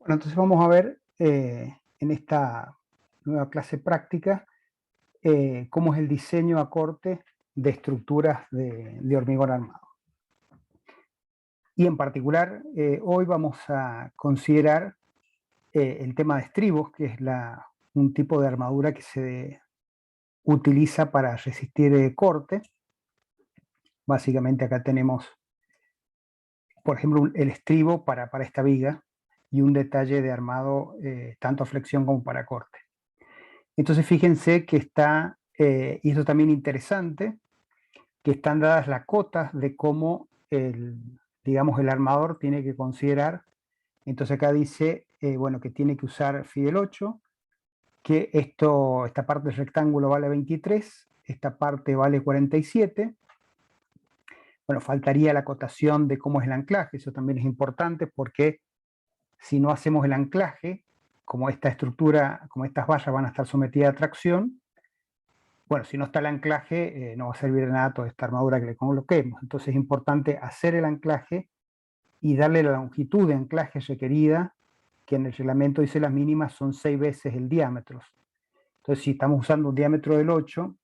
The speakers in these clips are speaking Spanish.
Bueno, entonces vamos a ver en esta nueva clase práctica cómo es el diseño a corte de estructuras de hormigón armado. Y en particular, hoy vamos a considerar el tema de estribos, que es un tipo de armadura que se utiliza para resistir corte. Básicamente acá tenemos, por ejemplo, el estribo para esta viga y un detalle de armado tanto a flexión como para corte. Entonces fíjense que está, y esto también interesante, que están dadas las cotas de cómo digamos, el armador tiene que considerar. Entonces acá dice, bueno, que tiene que usar Fidel 8, que esta parte del rectángulo vale 23, esta parte vale 47. Bueno, faltaría la acotación de cómo es el anclaje, eso también es importante porque si no hacemos el anclaje, como esta estructura, como estas vallas van a estar sometidas a tracción, bueno, si no está el anclaje, no va a servir de nada toda esta armadura que le coloquemos. Entonces es importante hacer el anclaje y darle la longitud de anclaje requerida, que en el reglamento dice las mínimas son 6 veces el diámetro. Entonces si estamos usando un diámetro del 8,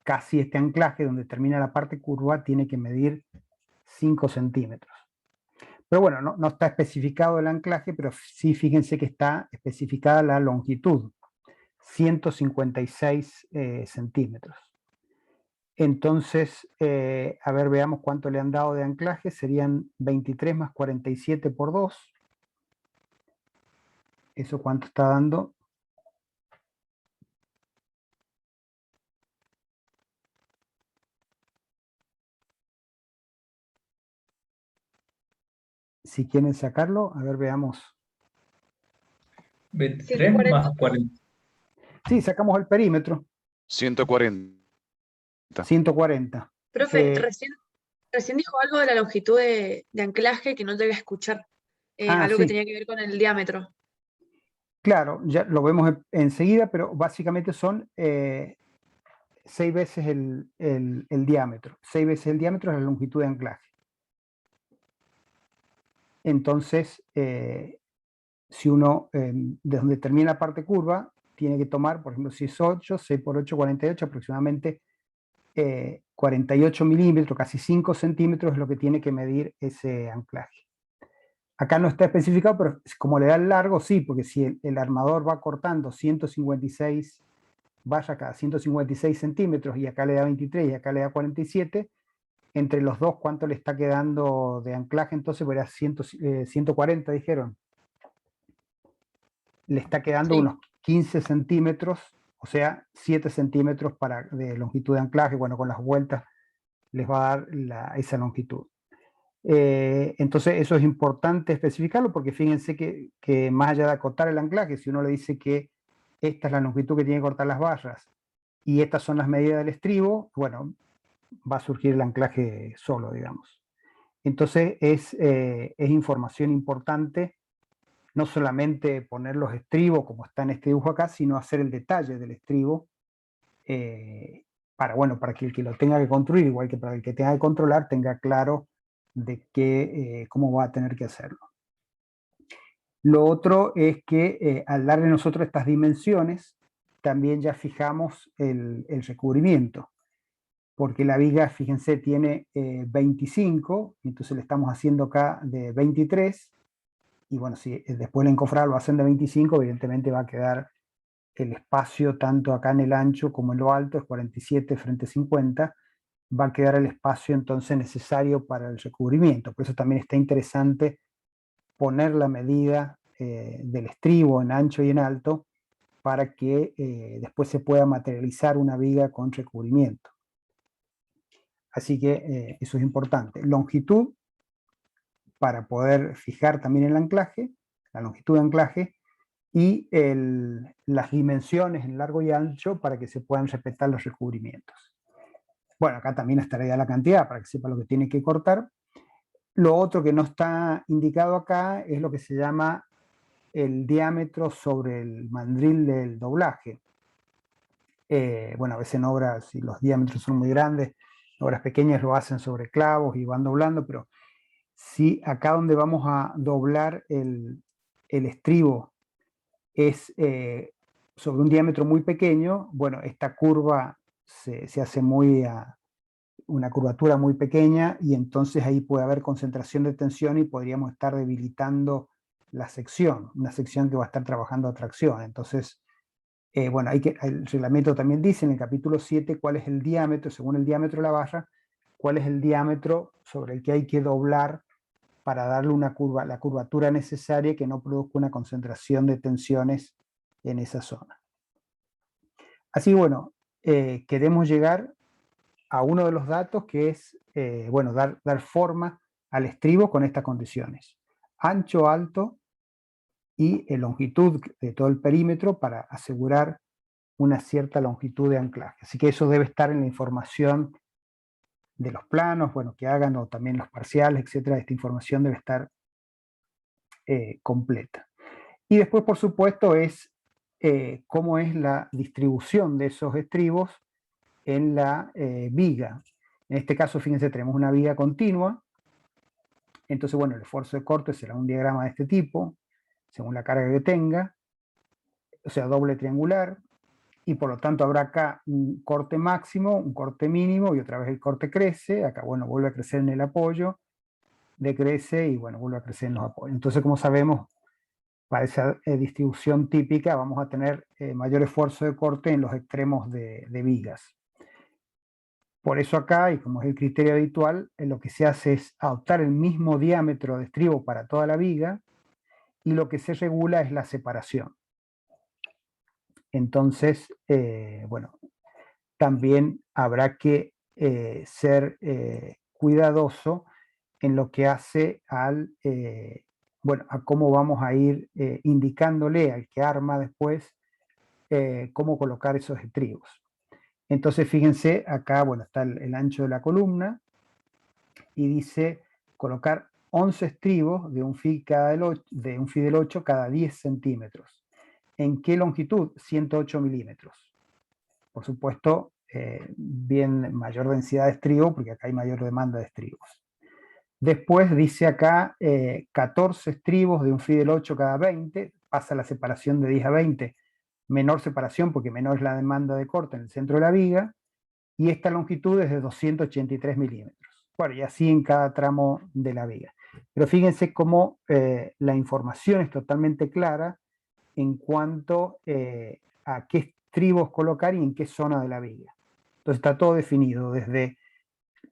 casi este anclaje donde termina la parte curva tiene que medir 5 centímetros. Pero bueno, no está especificado el anclaje, pero sí fíjense que está especificada la longitud, 156 centímetros. Entonces, a ver, veamos cuánto le han dado de anclaje. Serían 23 más 47 por 2. ¿Eso cuánto está dando? Si quieren sacarlo, a ver, veamos. 23 más 40. Sí, sacamos el perímetro. 140. 140. Profe, recién dijo algo de la longitud de anclaje que no llegué a escuchar. Algo que sí. tenía que ver con el diámetro. Claro, ya lo vemos enseguida, pero básicamente son 6 veces el diámetro. 6 veces el diámetro es la longitud de anclaje. Entonces, si uno, de donde termina la parte curva, tiene que tomar, por ejemplo, si es 8, 6 por 8, 48, aproximadamente 48 milímetros, casi 5 centímetros es lo que tiene que medir ese anclaje. Acá no está especificado, pero como le da el largo, sí, porque si el armador va cortando 156 vallas cada 156 centímetros y acá le da 23 y acá le da 47, entre los dos, ¿cuánto le está quedando de anclaje? Entonces, verás 140, dijeron. Le está quedando unos 15 centímetros, o sea, 7 centímetros de longitud de anclaje. Bueno, con las vueltas les va a dar esa longitud. Entonces eso es importante especificarlo porque fíjense que más allá de acotar el anclaje, si uno le dice que esta es la longitud que tiene que cortar las barras y estas son las medidas del estribo, bueno, va a surgir el anclaje solo, digamos. Entonces es información importante no solamente poner los estribos como está en este dibujo acá, sino hacer el detalle del estribo para que el que lo tenga que construir, igual que para el que tenga que controlar, tenga claro de cómo va a tener que hacerlo. Lo otro es que al darle nosotros estas dimensiones, también ya fijamos el recubrimiento, porque la viga, fíjense, tiene 25, entonces le estamos haciendo acá de 23, y bueno, si después el encofrado lo hacen de 25, evidentemente va a quedar el espacio tanto acá en el ancho como en lo alto, es 47 frente a 50, va a quedar el espacio entonces necesario para el recubrimiento. Por eso también está interesante poner la medida del estribo en ancho y en alto para que después se pueda materializar una viga con recubrimiento. Así que eso es importante. Longitud, para poder fijar también el anclaje, la longitud de anclaje, y las dimensiones en largo y ancho para que se puedan respetar los recubrimientos. Bueno, acá también estaría la cantidad para que sepa lo que tiene que cortar. Lo otro que no está indicado acá es lo que se llama el diámetro sobre el mandril del doblaje. Bueno, a veces en obras, si los diámetros son muy grandes, en obras pequeñas lo hacen sobre clavos y van doblando, pero sí acá donde vamos a doblar el el estribo es sobre un diámetro muy pequeño, bueno, esta curva se hace una curvatura muy pequeña, y entonces ahí puede haber concentración de tensión y podríamos estar debilitando la sección, una sección que va a estar trabajando a tracción. Entonces, bueno, el reglamento también dice en el capítulo 7 cuál es el diámetro, según el diámetro de la barra, cuál es el diámetro sobre el que hay que doblar para darle la curvatura necesaria que no produzca una concentración de tensiones en esa zona. Así, bueno, queremos llegar a uno de los datos que es, bueno, dar forma al estribo con estas condiciones: ancho, alto y longitud de todo el perímetro para asegurar una cierta longitud de anclaje. Así que eso debe estar en la información de los planos, bueno, que hagan, o también los parciales, etcétera. Esta información debe estar completa. Y después, por supuesto, es cómo es la distribución de esos estribos en la viga. En este caso, fíjense, tenemos una viga continua. Entonces, bueno, el esfuerzo de corte será un diagrama de este tipo, según la carga que tenga, o sea, doble triangular, y por lo tanto habrá acá un corte máximo, un corte mínimo, y otra vez el corte crece. Acá, bueno, vuelve a crecer en el apoyo, decrece y, bueno, vuelve a crecer en los apoyos. Entonces, como sabemos, para esa distribución típica vamos a tener mayor esfuerzo de corte en los extremos de vigas. Por eso acá, y como es el criterio habitual, lo que se hace es adoptar el mismo diámetro de estribo para toda la viga, y lo que se regula es la separación. Entonces, bueno, también habrá que ser cuidadoso en lo que hace bueno, a cómo vamos a ir indicándole al que arma después cómo colocar esos estribos. Entonces, fíjense, acá, bueno, está el ancho de la columna, y dice colocar 11 estribos de un fi del 8 cada 10 centímetros. ¿En qué longitud? 108 milímetros. Por supuesto, bien mayor densidad de estribo, porque acá hay mayor demanda de estribos. Después dice acá 14 estribos de un fi del 8 cada 20, pasa la separación de 10 a 20, menor separación porque menor es la demanda de corte en el centro de la viga, y esta longitud es de 283 milímetros. Bueno, y así en cada tramo de la viga. Pero fíjense cómo la información es totalmente clara en cuanto a qué estribos colocar y en qué zona de la viga. Entonces está todo definido, desde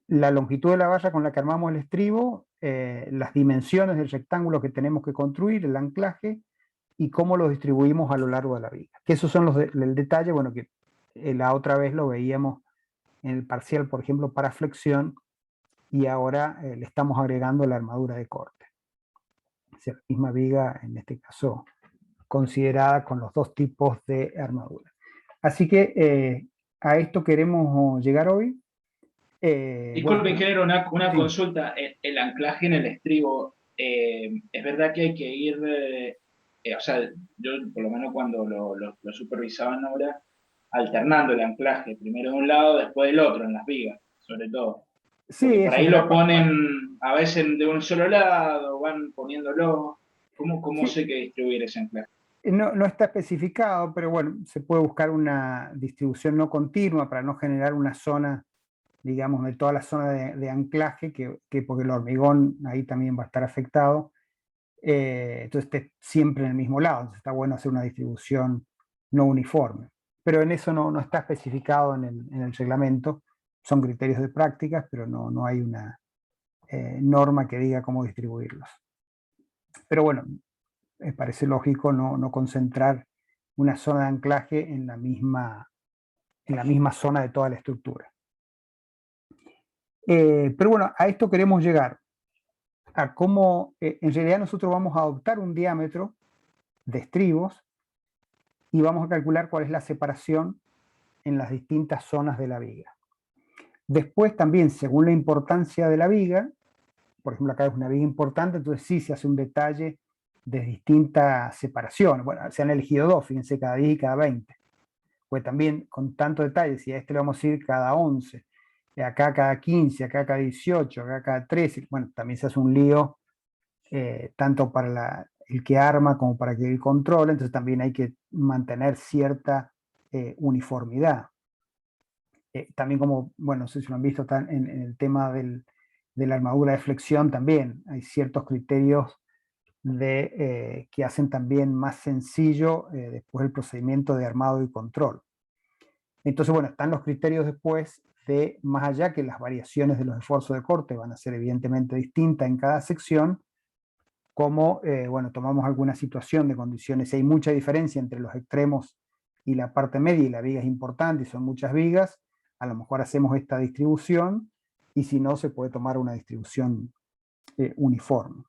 la longitud de la valla con la que armamos el estribo, las dimensiones del rectángulo que tenemos que construir, el anclaje, y cómo lo distribuimos a lo largo de la viga. Que esos son el detalle, bueno, que la otra vez lo veíamos en el parcial, por ejemplo, para flexión, y ahora le estamos agregando la armadura de corte. Es la misma viga, en este caso, considerada con los dos tipos de armadura. Así que a esto queremos llegar hoy. Disculpe, ingeniero, una sí. consulta. El anclaje en el estribo, es verdad que hay que ir, o sea, yo por lo menos cuando lo supervisaba en obra, alternando el anclaje, primero de un lado, después del otro, en las vigas, sobre todo. Sí, Porque por eso ahí será lo ponen a veces de un solo lado, van poniéndolo. ¿Cómo sí. sé que distribuir ese anclaje? No está especificado, pero bueno, se puede buscar una distribución no continua para no generar una zona, digamos, de toda la zona de anclaje, porque el hormigón ahí también va a estar afectado. Entonces esté siempre en el mismo lado. Entonces está bueno hacer una distribución no uniforme. Pero en eso no está especificado en el reglamento. Son criterios de prácticas, pero no hay una norma que diga cómo distribuirlos. Pero bueno, parece lógico no concentrar una zona de anclaje en la misma zona de toda la estructura. Pero bueno, a esto queremos llegar, a cómo en realidad nosotros vamos a adoptar un diámetro de estribos y vamos a calcular cuál es la separación en las distintas zonas de la viga. Después también, según la importancia de la viga, por ejemplo acá es una viga importante, entonces sí se hace un detalle de distintas separaciones. Bueno, se han elegido dos, fíjense, cada 10 y cada 20. Pues también con tanto detalle, si a este le vamos a ir cada 11, acá cada 15, acá cada 18, acá cada 13, bueno, también se hace un lío tanto para el que arma como para que él controle, entonces también hay que mantener cierta uniformidad. También como, bueno, no sé si lo han visto en el tema de la armadura de flexión también, hay ciertos criterios que hacen también más sencillo después el procedimiento de armado y control. Entonces, bueno, están los criterios después de, más allá que las variaciones de los esfuerzos de corte van a ser evidentemente distintas en cada sección, como, bueno, tomamos alguna situación de condiciones, si hay mucha diferencia entre los extremos y la parte media, y la viga es importante y son muchas vigas, a lo mejor hacemos esta distribución, y si no, se puede tomar una distribución uniforme.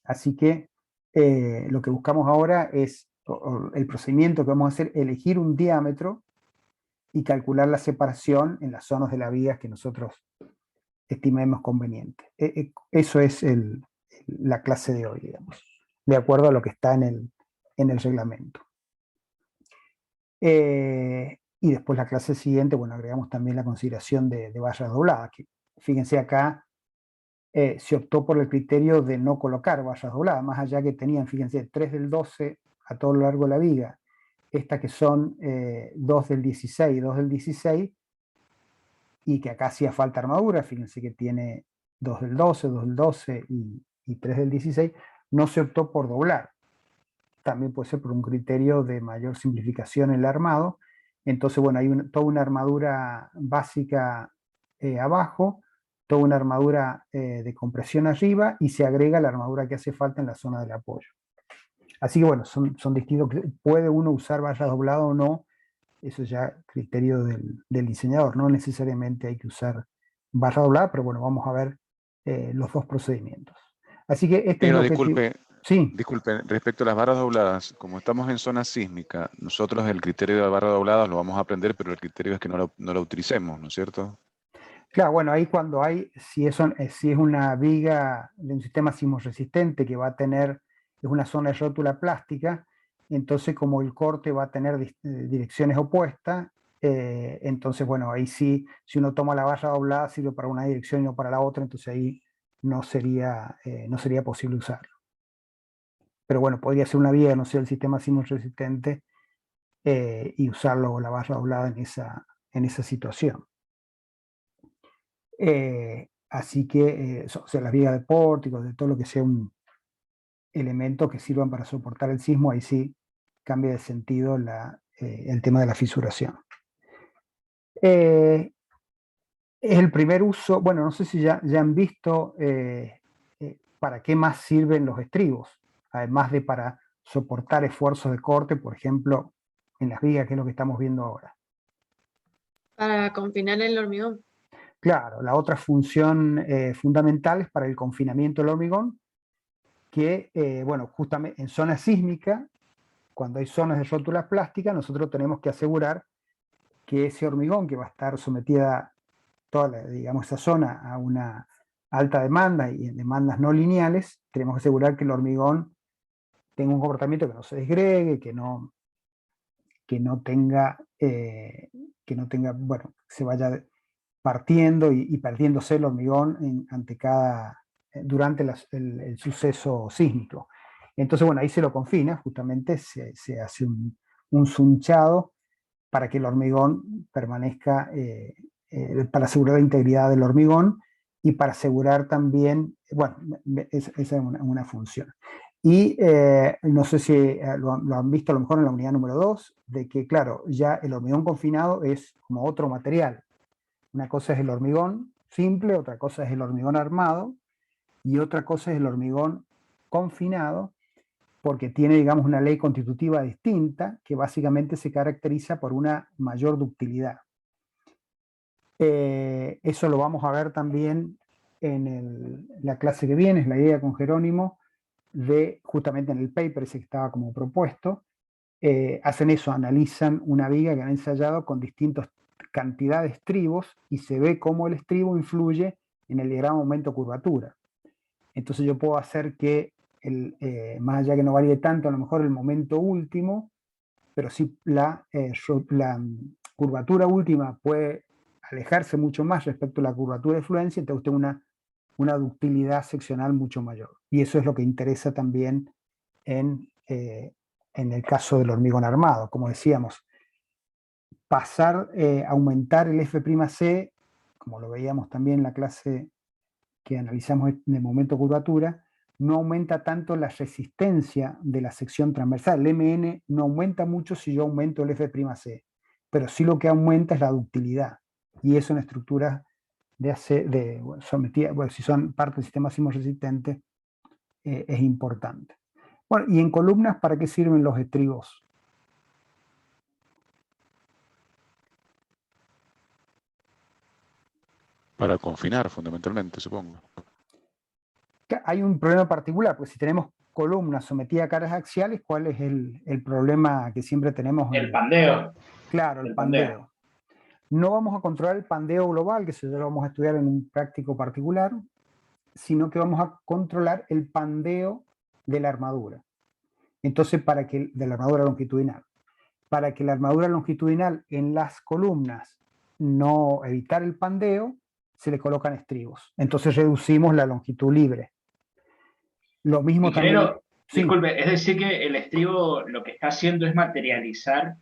Así que lo que buscamos ahora es, el procedimiento que vamos a hacer, elegir un diámetro y calcular la separación en las zonas de las vigas que nosotros estimemos conveniente. Eso es la clase de hoy, digamos, de acuerdo a lo que está en el reglamento. Y después la clase siguiente, bueno, agregamos también la consideración de vallas dobladas, que fíjense acá, se optó por el criterio de no colocar vallas dobladas, más allá que tenían, fíjense, 3 del 12 a todo lo largo de la viga, estas que son 2 del 16, 2 del 16, y que acá hacía falta armadura, fíjense que tiene 2 del 12, 2 del 12 y 3 del 16, no se optó por doblar. También puede ser por un criterio de mayor simplificación en el armado. Entonces, bueno, hay toda una armadura básica abajo, toda una armadura de compresión arriba, y se agrega la armadura que hace falta en la zona del apoyo. Así que bueno, son distintos. ¿Puede uno usar vallas dobladas o no? Eso ya criterio del diseñador. No necesariamente hay que usar barra doblada, pero bueno, vamos a ver los dos procedimientos. Así que este es Pero lo que... Sí. disculpe, respecto a las barras dobladas, como estamos en zona sísmica, nosotros el criterio de la barra doblada lo vamos a aprender, pero el criterio es que no lo utilicemos, ¿no es cierto? Claro, bueno, ahí cuando si es una viga de un sistema sismorresistente que va a tener, es una zona de rótula plástica, entonces como el corte va a tener direcciones opuestas, entonces bueno, ahí sí, si uno toma la barra doblada sirve para una dirección y no para la otra, entonces ahí no sería posible usarlo. Pero bueno, podría ser una viga, no sé, el sistema sismorresistente y usarlo la barra doblada en esa situación. Así que, o sea, las vigas de pórticos, de todo lo que sea un elemento que sirvan para soportar el sismo, ahí sí cambia de sentido el tema de la fisuración. Es el primer uso, bueno, no sé si ya han visto para qué más sirven los estribos, además de para soportar esfuerzos de corte, por ejemplo, en las vigas, que es lo que estamos viendo ahora. Para confinar el hormigón. Claro, la otra función fundamental es para el confinamiento del hormigón, que, bueno, justamente en zona sísmica, cuando hay zonas de rótula plástica, nosotros tenemos que asegurar que ese hormigón, que va a estar sometida toda, digamos, esa zona a una alta demanda y en demandas no lineales, tenemos que asegurar que el hormigón tenga un comportamiento que no se desgregue, que no tenga, bueno, se vaya partiendo y perdiéndose el hormigón durante el suceso sísmico. Entonces, bueno, ahí se lo confina, justamente se hace un sunchado para que el hormigón permanezca, para asegurar la integridad del hormigón y para asegurar también, bueno, esa es una función. Y no sé si lo han visto a lo mejor en la unidad número 2, de que, claro, ya el hormigón confinado es como otro material. Una cosa es el hormigón simple, otra cosa es el hormigón armado, y otra cosa es el hormigón confinado, porque tiene, digamos, una ley constitutiva distinta, que básicamente se caracteriza por una mayor ductilidad. Eso lo vamos a ver también en la clase que viene, es la idea con Jerónimo, justamente en el paper ese que estaba como propuesto, hacen eso, analizan una viga que han ensayado con distintas cantidades de estribos y se ve cómo el estribo influye en el diagrama momento-curvatura. Entonces yo puedo hacer que, más allá que no varíe tanto, a lo mejor el momento último, pero sí la curvatura última puede alejarse mucho más respecto a la curvatura de fluencia, entonces tengo una ductilidad seccional mucho mayor. Y eso es lo que interesa también en el caso del hormigón armado. Como decíamos, aumentar el F'C, como lo veíamos también en la clase que analizamos en el momento curvatura, no aumenta tanto la resistencia de la sección transversal. El Mn no aumenta mucho si yo aumento el F'C, pero sí lo que aumenta es la ductilidad. Y eso en estructuras si son parte del sistema sismoresistente, es importante. Bueno, y en columnas, ¿para qué sirven los estribos? Para confinar, fundamentalmente, supongo. Hay un problema particular, pues si tenemos columnas sometidas a cargas axiales, ¿cuál es el problema que siempre tenemos? El pandeo. Claro, el pandeo. No vamos a controlar el pandeo global, que eso ya lo vamos a estudiar en un práctico particular, sino que vamos a controlar el pandeo de la armadura. Entonces, de la armadura longitudinal. Para que la armadura longitudinal en las columnas no evitar el pandeo, se le colocan estribos. Entonces reducimos la longitud libre. Lo mismo Ingeniero, también... disculpe, es decir que el estribo lo que está haciendo es materializar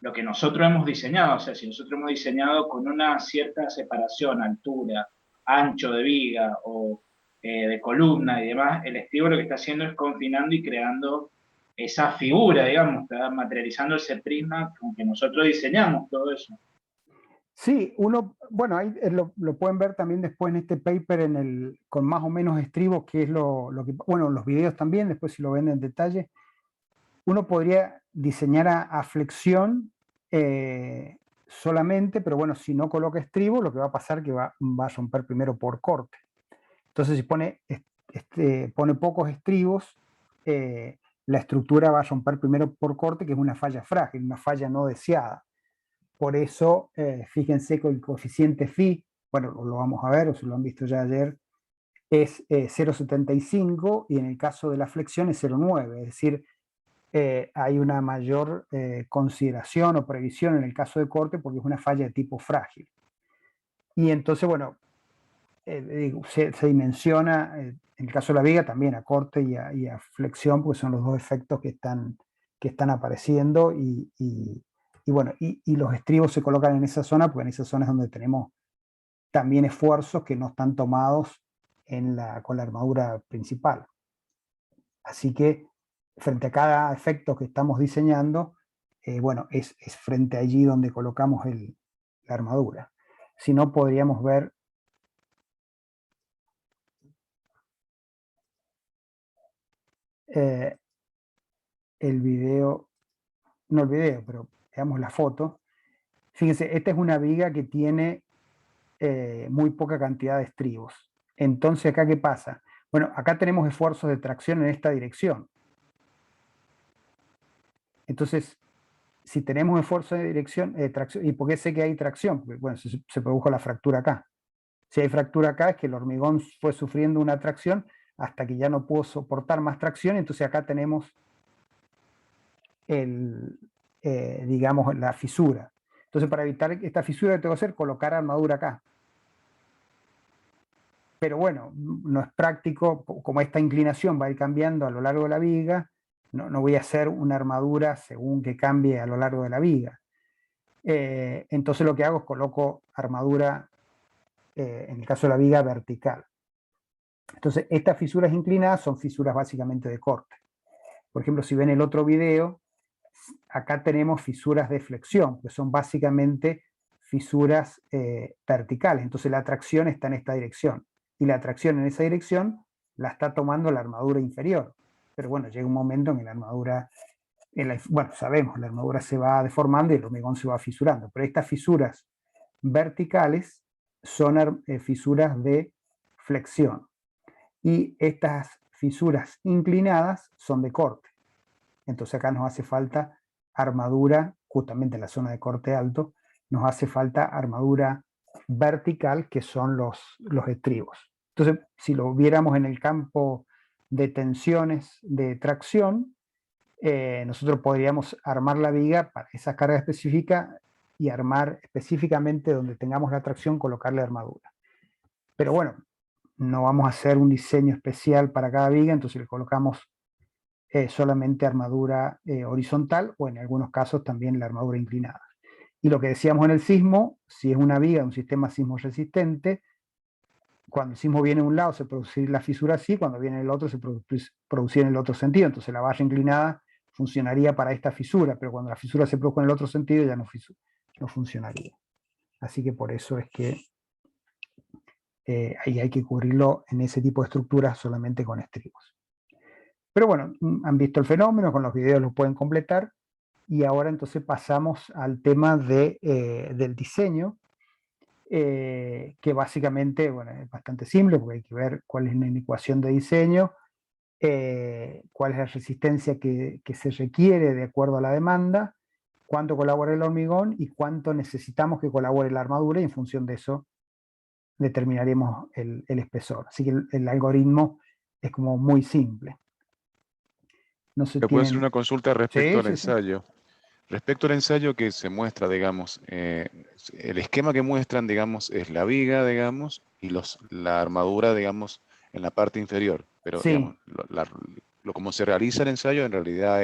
lo que nosotros hemos diseñado. O sea, si nosotros hemos diseñado con una cierta separación, altura, ancho de viga o de columna y demás, el estribo lo que está haciendo es confinando y creando esa figura, digamos, está materializando ese prisma con que nosotros diseñamos todo eso. Sí, bueno, ahí lo pueden ver también después en este paper con más o menos estribos, que es lo que, bueno, los videos también, después si lo ven en detalle. Uno podría diseñar a flexión solamente, pero bueno, si no coloca estribo, lo que va a pasar es que va a romper primero por corte. Entonces, si pone pocos estribos, la estructura va a romper primero por corte, que es una falla frágil, una falla no deseada. Por eso, fíjense que el coeficiente Φ, bueno, lo vamos a ver, o si lo han visto ya ayer, es 0,75 y en el caso de la flexión es 0,9, es decir, hay una mayor consideración o previsión en el caso de corte porque es una falla de tipo frágil. Y entonces, bueno, se dimensiona, en el caso de la viga, también a corte y a flexión, porque son los dos efectos que están apareciendo y bueno, y los estribos se colocan en esa zona, porque en esa zona es donde tenemos también esfuerzos que no están tomados con la armadura principal. Así que, frente a cada efecto que estamos diseñando, bueno, es frente allí donde colocamos la armadura. Si no, podríamos ver el video, no el video, pero veamos la foto. Fíjense, esta es una viga que tiene muy poca cantidad de estribos. Entonces, ¿acá qué pasa? Bueno, acá tenemos esfuerzos de tracción en esta dirección. Entonces, si tenemos esfuerzo de tracción, ¿y por qué sé que hay tracción? Porque, bueno, se produjo la fractura acá. Si hay fractura acá es que el hormigón fue sufriendo una tracción hasta que ya no pudo soportar más tracción, entonces acá tenemos digamos, la fisura. Entonces, para evitar esta fisura, lo que tengo que hacer es colocar armadura acá. Pero bueno, no es práctico, como esta inclinación va a ir cambiando a lo largo de la viga, no voy a hacer una armadura según que cambie a lo largo de la viga. Entonces lo que hago es coloco armadura, en el caso de la viga, vertical. Entonces, estas fisuras inclinadas son fisuras básicamente de corte. Por ejemplo, si ven el otro video, acá tenemos fisuras de flexión, que son básicamente fisuras verticales. Entonces la tracción está en esta dirección. Y la tracción en esa dirección la está tomando la armadura inferior. Pero bueno, llega un momento en que la armadura, bueno, sabemos, la armadura se va deformando y el hormigón se va fisurando. Pero estas fisuras verticales son fisuras de flexión. Y estas fisuras inclinadas son de corte. Entonces acá nos hace falta armadura, justamente en la zona de corte alto, nos hace falta armadura vertical, que son los estribos. Entonces, si lo viéramos en el campo de tensiones de tracción, nosotros podríamos armar la viga para esa carga específica y armar específicamente donde tengamos la tracción, colocarle armadura. Pero bueno, no vamos a hacer un diseño especial para cada viga, entonces le colocamos solamente armadura horizontal, o en algunos casos también la armadura inclinada. Y lo que decíamos en el sismo, si es una viga de un sistema sismo resistente, cuando el sismo viene de un lado se produce la fisura así, cuando viene el otro se produce en el otro sentido, entonces la valla inclinada funcionaría para esta fisura, pero cuando la fisura se produjo en el otro sentido ya no funcionaría. Así que por eso es que ahí hay que cubrirlo en ese tipo de estructuras solamente con estribos. Pero bueno, han visto el fenómeno, con los videos lo pueden completar, y ahora entonces pasamos al tema del diseño, que básicamente, bueno, es bastante simple, porque hay que ver cuál es la ecuación de diseño, cuál es la resistencia que se requiere de acuerdo a la demanda, cuánto colabora el hormigón y cuánto necesitamos que colabore la armadura, y en función de eso determinaremos el espesor. Así que el algoritmo es como muy simple. No se ¿Te puedo hacer tienen... una consulta respecto Sí, al sí, sí. ensayo? Respecto al ensayo que se muestra, digamos, el esquema que muestran, digamos, es la viga, digamos, y la armadura, digamos, en la parte inferior. Pero, digamos, Sí, como se realiza el ensayo, en realidad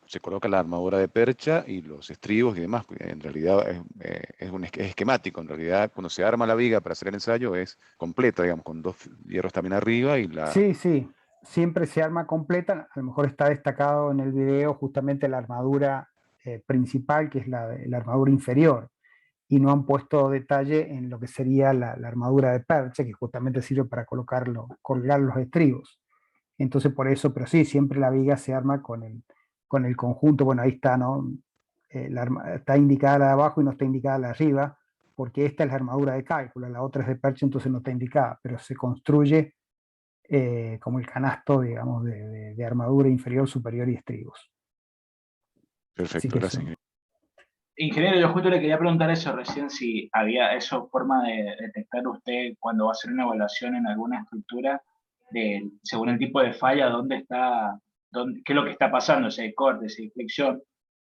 se coloca la armadura de percha y los estribos y demás. Porque en realidad es esquemático. En realidad, cuando se arma la viga para hacer el ensayo, es completa, digamos, con 2 hierros también arriba y la... sí, sí. Siempre se arma completa. A lo mejor está destacado en el video justamente la armadura principal, que es la armadura inferior, y no han puesto detalle en lo que sería la armadura de percha, que justamente sirve para colgar los estribos. Entonces por eso, pero sí, siempre la viga se arma con el conjunto. Bueno, ahí está, ¿no? Está indicada la de abajo y no está indicada la de arriba, porque esta es la armadura de cálculo, la otra es de percha, entonces no está indicada, pero se construye como el canasto, digamos, de armadura inferior, superior y estribos. Así Perfecto, que gracias, eso. ingeniero. Ingeniero, yo justo le quería preguntar eso recién, si había eso forma de detectar usted cuando va a hacer una evaluación en alguna estructura, según el tipo de falla, qué es lo que está pasando, si hay corte, si hay flexión.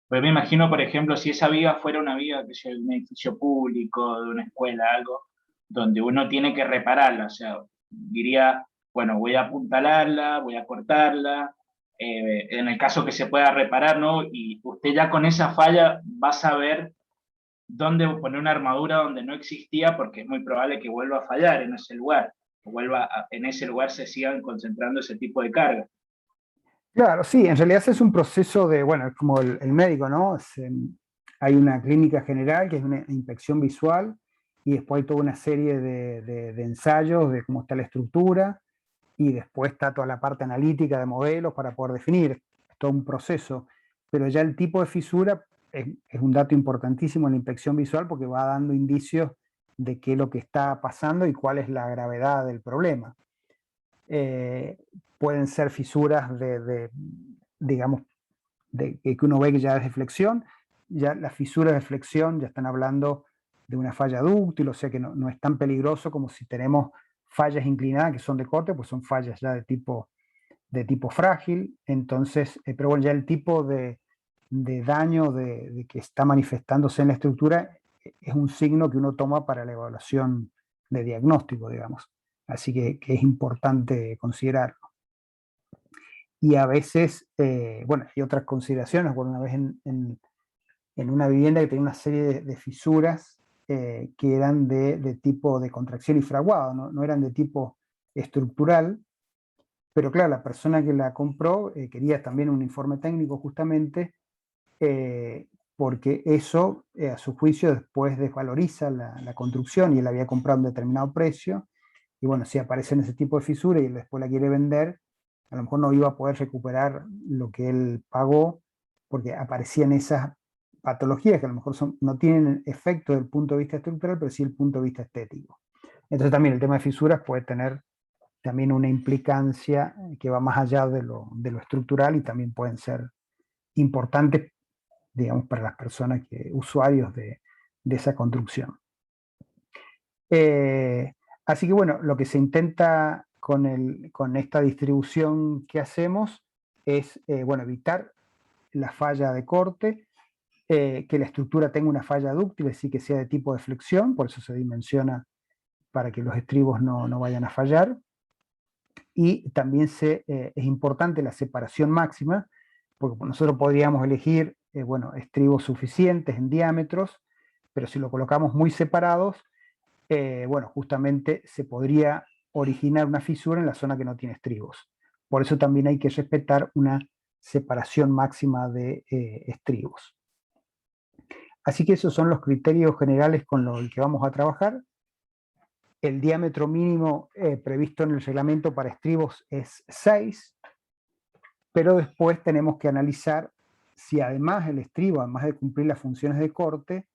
Pues me imagino, por ejemplo, si esa viga fuera una viga que sea de un edificio público, de una escuela, algo, donde uno tiene que repararla, o sea, diría, bueno, voy a apuntalarla, voy a cortarla, en el caso que se pueda reparar, ¿no? Y usted ya con esa falla va a saber dónde poner una armadura donde no existía, porque es muy probable que vuelva a fallar en ese lugar, o en ese lugar se sigan concentrando ese tipo de cargas. Claro, sí, en realidad es un proceso de, bueno, es como el médico, ¿no? Hay una clínica general que es una inspección visual, y después hay toda una serie de ensayos de cómo está la estructura, y después está toda la parte analítica de modelos para poder definir. Es todo un proceso, pero ya el tipo de fisura es un dato importantísimo en la inspección visual, porque va dando indicios de qué es lo que está pasando y cuál es la gravedad del problema. Pueden ser fisuras digamos, que uno ve que ya es de flexión. Ya las fisuras de flexión ya están hablando de una falla dúctil, o sea que no es tan peligroso como si tenemos fallas inclinadas que son de corte, pues son fallas ya de tipo frágil. Entonces, pero bueno, ya el tipo de daño de que está manifestándose en la estructura es un signo que uno toma para la evaluación de diagnóstico, digamos. Así que es importante considerarlo. Y a veces, bueno, hay otras consideraciones. Bueno, una vez en una vivienda que tenía una serie de fisuras que eran de tipo de contracción y fraguado, no eran de tipo estructural, pero claro, la persona que la compró quería también un informe técnico justamente, porque eso, a su juicio, después desvaloriza la construcción, y él había comprado un determinado precio, y bueno, si aparecen ese tipo de fisuras y él después la quiere vender, a lo mejor no iba a poder recuperar lo que él pagó, porque aparecían esas patologías que a lo mejor no tienen efecto desde el punto de vista estructural, pero sí el punto de vista estético. Entonces también el tema de fisuras puede tener también una implicancia que va más allá de lo estructural, y también pueden ser importantes, digamos, para las personas usuarios de esa construcción. Así que bueno, lo que se intenta con esta distribución que hacemos es bueno, evitar la falla de corte, que la estructura tenga una falla dúctil, es decir, que sea de tipo de flexión, por eso se dimensiona para que los estribos no vayan a fallar. Y también es importante la separación máxima, porque nosotros podríamos elegir bueno, estribos suficientes en diámetros, pero si lo colocamos muy separados, bueno, justamente se podría originar una fisura en la zona que no tiene estribos. Por eso también hay que respetar una separación máxima de estribos. Así que esos son los criterios generales con los que vamos a trabajar. El diámetro mínimo previsto en el reglamento para estribos es 6, pero después tenemos que analizar si además el estribo, además de cumplir las funciones de corte,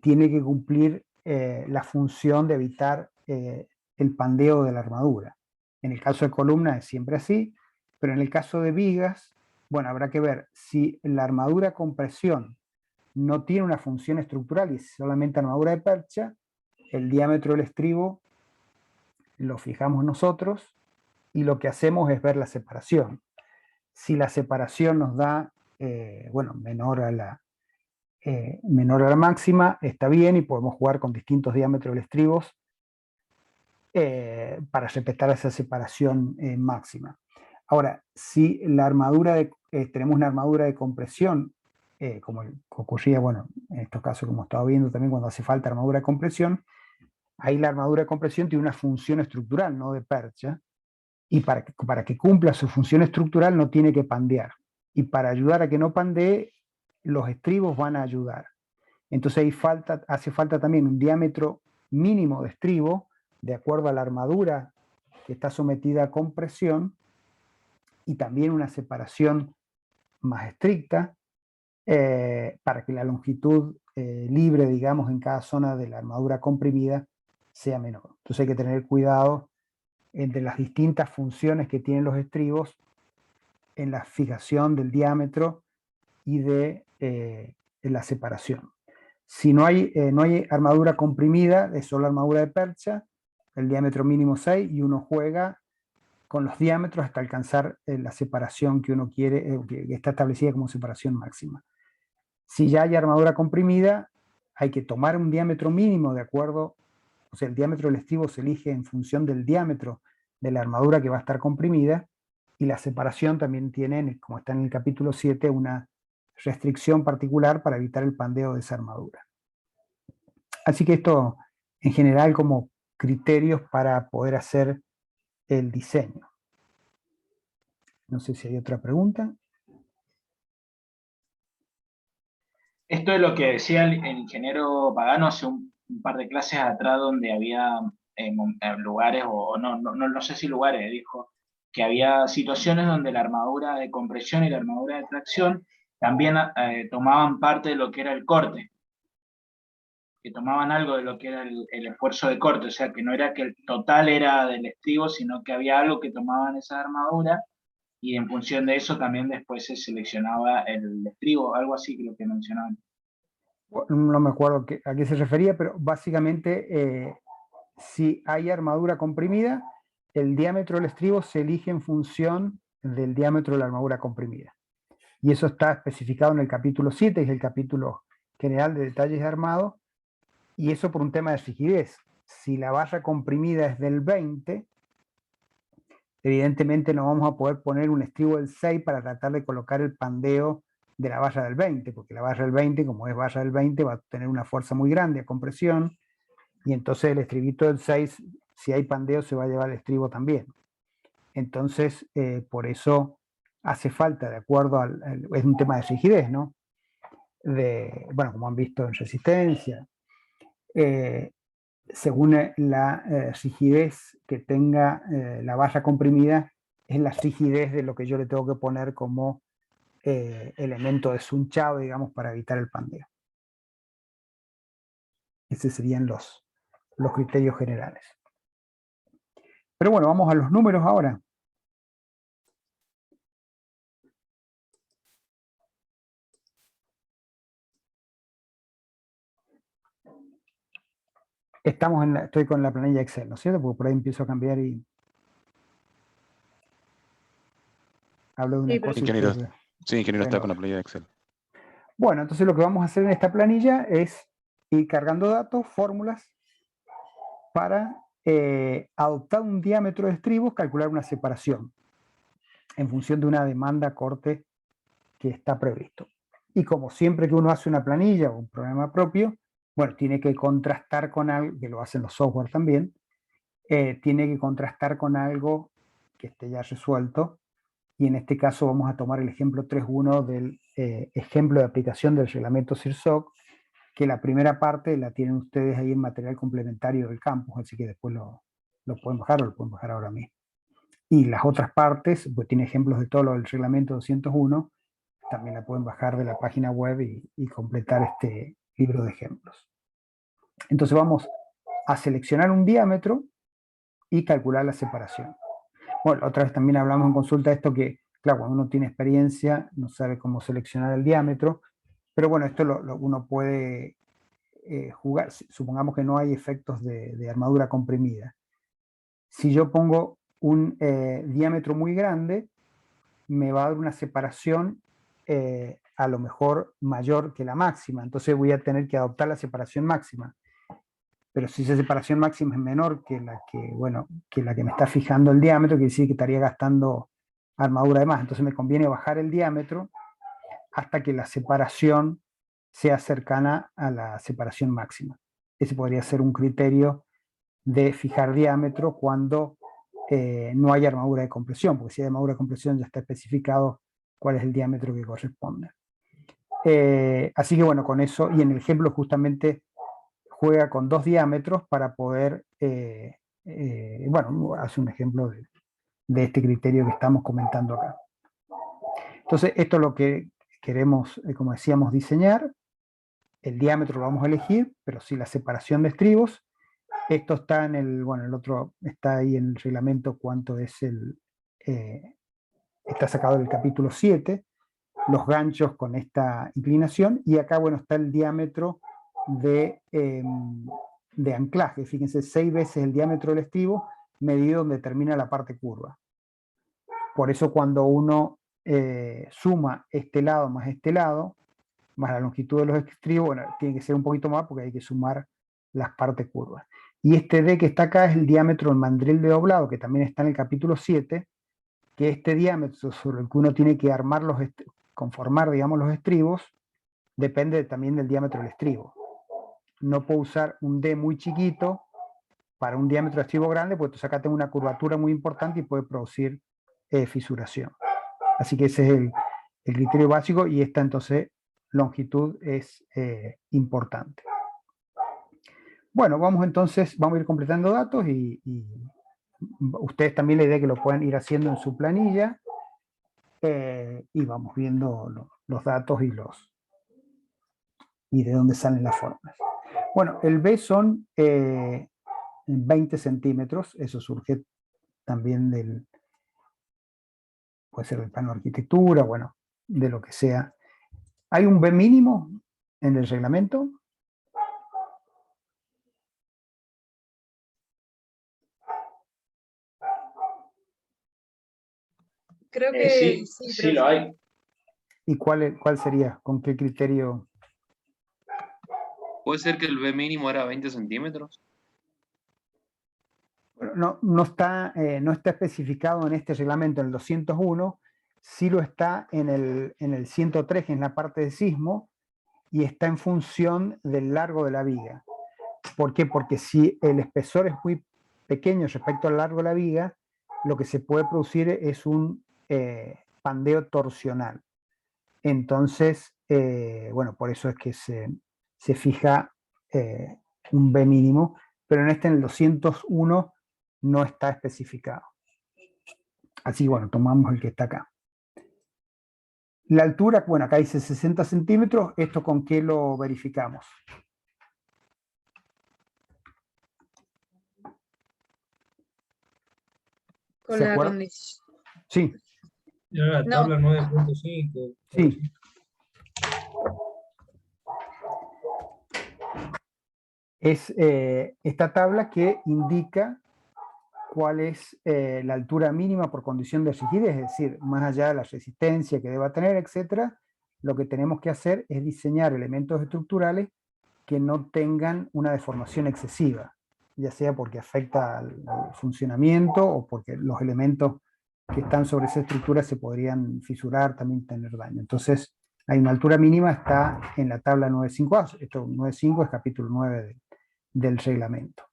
tiene que cumplir la función de evitar el pandeo de la armadura. En el caso de columna es siempre así, pero en el caso de vigas, bueno, habrá que ver si la armadura con presión no tiene una función estructural y es solamente armadura de percha, el diámetro del estribo lo fijamos nosotros y lo que hacemos es ver la separación. Si la separación nos da, bueno, menor a la máxima, está bien y podemos jugar con distintos diámetros de estribos para respetar esa separación máxima. Ahora, si la armadura tenemos una armadura de compresión, como ocurría, bueno, en estos casos como estaba viendo también cuando hace falta armadura de compresión, ahí la armadura de compresión tiene una función estructural, no de percha, y para que cumpla su función estructural no tiene que pandear. Y para ayudar a que no pandee, los estribos van a ayudar. Entonces ahí hace falta también un diámetro mínimo de estribo, de acuerdo a la armadura que está sometida a compresión, y también una separación más estricta, para que la longitud libre, digamos, en cada zona de la armadura comprimida sea menor. Entonces hay que tener cuidado entre las distintas funciones que tienen los estribos en la fijación del diámetro y de la separación. Si no hay armadura comprimida, es solo armadura de percha, el diámetro mínimo 6, y uno juega con los diámetros hasta alcanzar la separación que uno quiere, que está establecida como separación máxima. Si ya hay armadura comprimida, hay que tomar un diámetro mínimo de acuerdo, o sea, el diámetro del estribo se elige en función del diámetro de la armadura que va a estar comprimida, y la separación también tiene, como está en el capítulo 7, una restricción particular para evitar el pandeo de esa armadura. Así que esto, en general, como criterios para poder hacer el diseño. No sé si hay otra pregunta. Esto es lo que decía el ingeniero Pagano hace un par de clases atrás, donde había lugares, o no sé si lugares, dijo, que había situaciones donde la armadura de compresión y la armadura de tracción también tomaban parte de lo que era el corte, que tomaban algo de lo que era el esfuerzo de corte, o sea, que no era que el total era del estribo, sino que había algo que tomaban esa armadura, y en función de eso también después se seleccionaba el estribo, algo así que lo que mencionaban. No me acuerdo a qué se refería, pero básicamente si hay armadura comprimida, el diámetro del estribo se elige en función del diámetro de la armadura comprimida. Y eso está especificado en el capítulo 7, es el capítulo general de detalles de armado, y eso por un tema de rigidez. Si la barra comprimida es del 20, evidentemente no vamos a poder poner un estribo del 6 para tratar de colocar el pandeo de la barra del 20, porque la barra del 20, como es barra del 20, va a tener una fuerza muy grande a compresión, y entonces el estribito del 6, si hay pandeo, se va a llevar el estribo también. Entonces, por eso hace falta, de acuerdo es un tema de rigidez, ¿no? Bueno, como han visto en resistencia, según la rigidez que tenga la barra comprimida, es la rigidez de lo que yo le tengo que poner como elemento de sunchado, digamos, para evitar el pandeo. Esos serían los criterios generales. Pero bueno, vamos a los números ahora. Estoy con la planilla Excel, ¿no es cierto? Porque por ahí empiezo a cambiar y hablo de una cosa. Ingeniero, sí, ingeniero está con la planilla de Excel. Bueno, entonces lo que vamos a hacer en esta planilla es ir cargando datos, fórmulas, para adoptar un diámetro de estribos, calcular una separación en función de una demanda corte que está previsto. Y como siempre que uno hace una planilla o un programa propio, bueno, tiene que contrastar con algo, que lo hacen los software también, tiene que contrastar con algo que esté ya resuelto, y en este caso vamos a tomar el ejemplo 3.1 del ejemplo de aplicación del reglamento CIRSOC, que la primera parte la tienen ustedes ahí en material complementario del campus, así que después lo pueden bajar o lo pueden bajar ahora mismo. Y las otras partes, pues tiene ejemplos de todo lo del reglamento 201, también la pueden bajar de la página web y completar este libro de ejemplos. Entonces vamos a seleccionar un diámetro y calcular la separación. Bueno, otra vez también hablamos en consulta de esto que, claro, cuando uno tiene experiencia, no sabe cómo seleccionar el diámetro, pero bueno, esto uno puede jugar, supongamos que no hay efectos de armadura comprimida. Si yo pongo un diámetro muy grande, me va a dar una separación a lo mejor mayor que la máxima, entonces voy a tener que adoptar la separación máxima. Pero si esa separación máxima es menor que la que me está fijando el diámetro, quiere decir que estaría gastando armadura de más. Entonces me conviene bajar el diámetro hasta que la separación sea cercana a la separación máxima. Ese podría ser un criterio de fijar diámetro cuando no hay armadura de compresión, porque si hay armadura de compresión ya está especificado cuál es el diámetro que corresponde. Así que bueno, con eso, y en el ejemplo justamente juega con 2 diámetros para poder, bueno, hace un ejemplo de este criterio que estamos comentando acá. Entonces, esto es lo que queremos, como decíamos, diseñar. El diámetro lo vamos a elegir, pero sí la separación de estribos. Esto está en el, bueno, el otro está ahí en el reglamento cuánto es está sacado del capítulo 7, los ganchos con esta inclinación, y acá, bueno, está el diámetro de anclaje. Fíjense, 6 veces el diámetro del estribo medido donde termina la parte curva. Por eso cuando uno suma este lado, más la longitud de los estribos, bueno, tiene que ser un poquito más porque hay que sumar las partes curvas. Y este D que está acá es el diámetro del mandril de doblado, que también está en el capítulo 7, que este diámetro sobre el que uno tiene que armar conformar, digamos, los estribos, depende también del diámetro del estribo. No puedo usar un D muy chiquito para un diámetro de estribo grande, porque entonces acá tengo una curvatura muy importante y puede producir fisuración. Así que ese es el criterio básico, y esta entonces longitud es importante. Bueno, vamos a ir completando datos y ustedes también la idea que lo puedan ir haciendo en su planilla, y vamos viendo los datos y de dónde salen las formas. Bueno, el B son 20 centímetros, eso surge también puede ser del plano de arquitectura, bueno, de lo que sea. ¿Hay un B mínimo en el reglamento? Creo que sí lo hay. ¿Y cuál sería? ¿Con qué criterio? ¿Puede ser que el B mínimo era 20 centímetros? Bueno, no está especificado en este reglamento, en el 201, sí lo está en el 103, que es la parte de sismo, y está en función del largo de la viga. ¿Por qué? Porque si el espesor es muy pequeño respecto al largo de la viga, lo que se puede producir es un pandeo torsional. Entonces, bueno, por eso es que se fija un B mínimo, pero en el 201 no está especificado. Así, bueno, tomamos el que está acá. La altura, bueno, acá dice 60 centímetros, ¿esto con qué lo verificamos? con la condición. Sí. La tabla 9.5. Sí. Es esta tabla que indica cuál es la altura mínima por condición de rigidez, es decir, más allá de la resistencia que deba tener, etcétera, lo que tenemos que hacer es diseñar elementos estructurales que no tengan una deformación excesiva. ya sea porque afecta al funcionamiento o porque los elementos que están sobre esa estructura se podrían fisurar, también tener daño. Entonces, hay una altura mínima, está en la tabla 9.5a. Esto 9.5 es capítulo 9 del reglamento.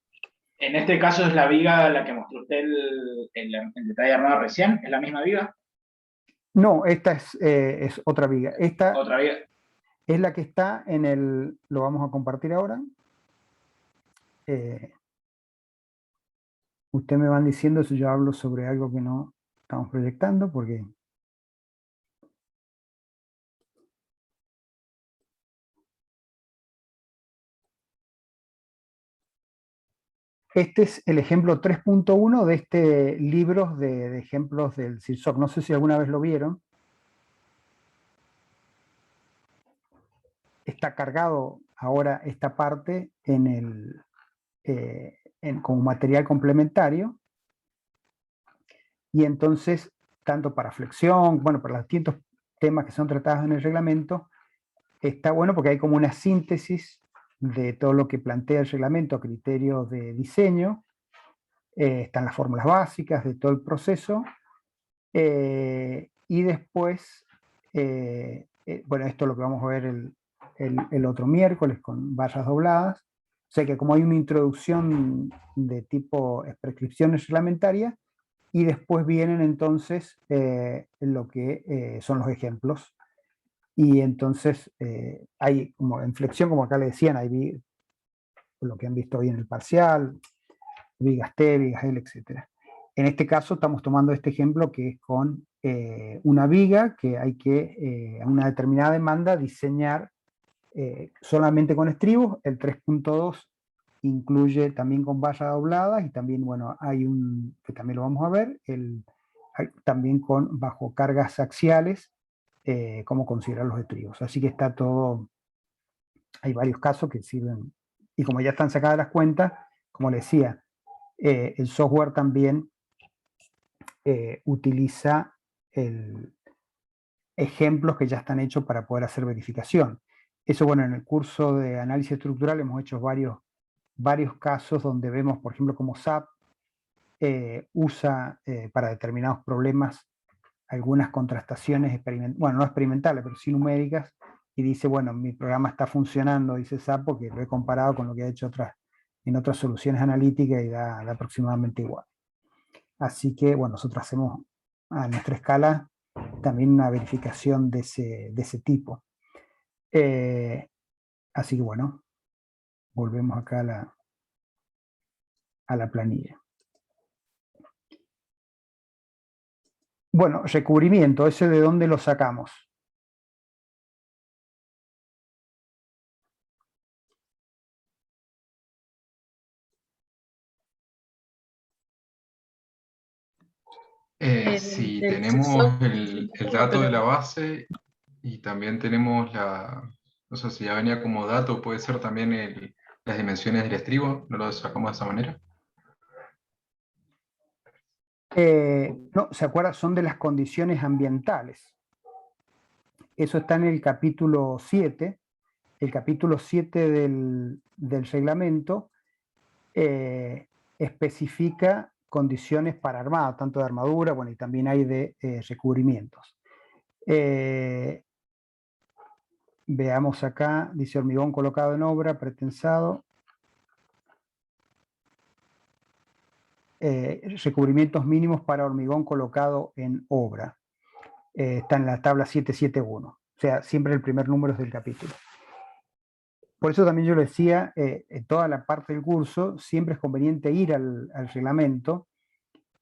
En este caso es la viga la que mostró usted en detalle armado recién, ¿es la misma viga? No, esta es otra viga. Esta Otra viga. es la que está en el, lo vamos a compartir ahora. Usted me van diciendo si yo hablo sobre algo que no estamos proyectando, porque... Este es el ejemplo 3.1 de este libro de ejemplos del CIRSOC. No sé si alguna vez lo vieron. Está cargado ahora esta parte en como material complementario. Y entonces, tanto para flexión, bueno, para los distintos temas que son tratados en el reglamento, está bueno porque hay como una síntesis de todo lo que plantea el reglamento a criterio de diseño. Están las fórmulas básicas de todo el proceso. Y después, bueno, esto es lo que vamos a ver el otro miércoles con barras dobladas. O sea que como hay una introducción de tipo prescripciones reglamentarias, y después vienen entonces lo que son los ejemplos. Y entonces hay como en flexión, como acá le decían, hay lo que han visto hoy en el parcial, vigas T, vigas L, etc. En este caso estamos tomando este ejemplo que es con una viga que hay que, a una determinada demanda, diseñar solamente con estribos. El 3.2 incluye también con barras dobladas y también, bueno, hay un, que también lo vamos a ver, también con bajo cargas axiales, cómo considerar los estribos. Así que está todo, hay varios casos que sirven, y como ya están sacadas las cuentas, como les decía, el software también utiliza ejemplos que ya están hechos para poder hacer verificación. Eso, bueno, en el curso de análisis estructural hemos hecho varios casos donde vemos, por ejemplo, cómo SAP usa para determinados problemas algunas contrastaciones experimentales, bueno, no experimentales, pero sí numéricas, y dice, bueno, mi programa está funcionando, dice SAP, porque lo he comparado con lo que ha hecho en otras soluciones analíticas y da aproximadamente igual. Así que, bueno, nosotros hacemos a nuestra escala también una verificación de ese tipo. Así que, bueno, volvemos acá a la planilla. Bueno, recubrimiento, ¿ese de dónde lo sacamos? Sí, Del tenemos CIRSOC, el dato de la pero base y también tenemos no sé si ya venía como dato, puede ser también las dimensiones del estribo, ¿no lo sacamos de esa manera? No, ¿se acuerdan? Son de las condiciones ambientales. Eso está en el capítulo 7. El capítulo 7 del reglamento especifica condiciones para armado, tanto de armadura, bueno, y también hay de recubrimientos. Veamos acá, dice hormigón colocado en obra, pretensado. Recubrimientos mínimos para hormigón colocado en obra. Está en la tabla 771. O sea, siempre el primer número es del capítulo. Por eso también yo le decía, en toda la parte del curso, siempre es conveniente ir al reglamento,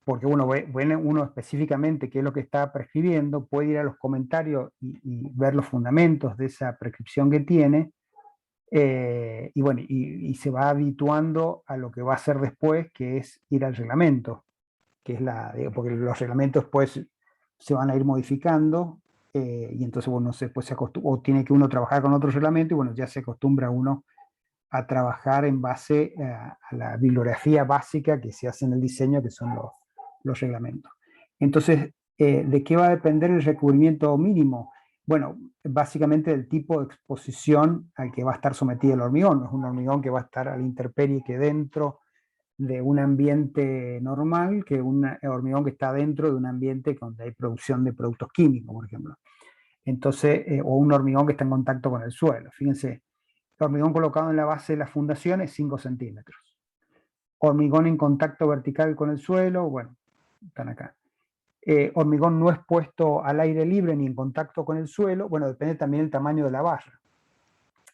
porque uno ve uno específicamente qué es lo que está prescribiendo, puede ir a los comentarios y ver los fundamentos de esa prescripción que tiene, y bueno, y se va habituando a lo que va a hacer después, que es ir al reglamento, que es porque los reglamentos después se van a ir modificando, y entonces bueno, después se acostumbra, o tiene que uno trabajar con otro reglamento, y bueno, ya se acostumbra uno a trabajar en base a la bibliografía básica que se hace en el diseño, que son los reglamentos. Entonces, ¿de qué va a depender el recubrimiento mínimo? Bueno, básicamente del tipo de exposición al que va a estar sometido el hormigón. No es un hormigón que va a estar a la intemperie que dentro de un ambiente normal que un hormigón que está dentro de un ambiente donde hay producción de productos químicos, por ejemplo. Entonces, o un hormigón que está en contacto con el suelo. Fíjense, el hormigón colocado en la base de la fundación es 5 centímetros. Hormigón en contacto vertical con el suelo, bueno, están acá. Hormigón no expuesto al aire libre ni en contacto con el suelo, bueno, depende también del tamaño de la barra,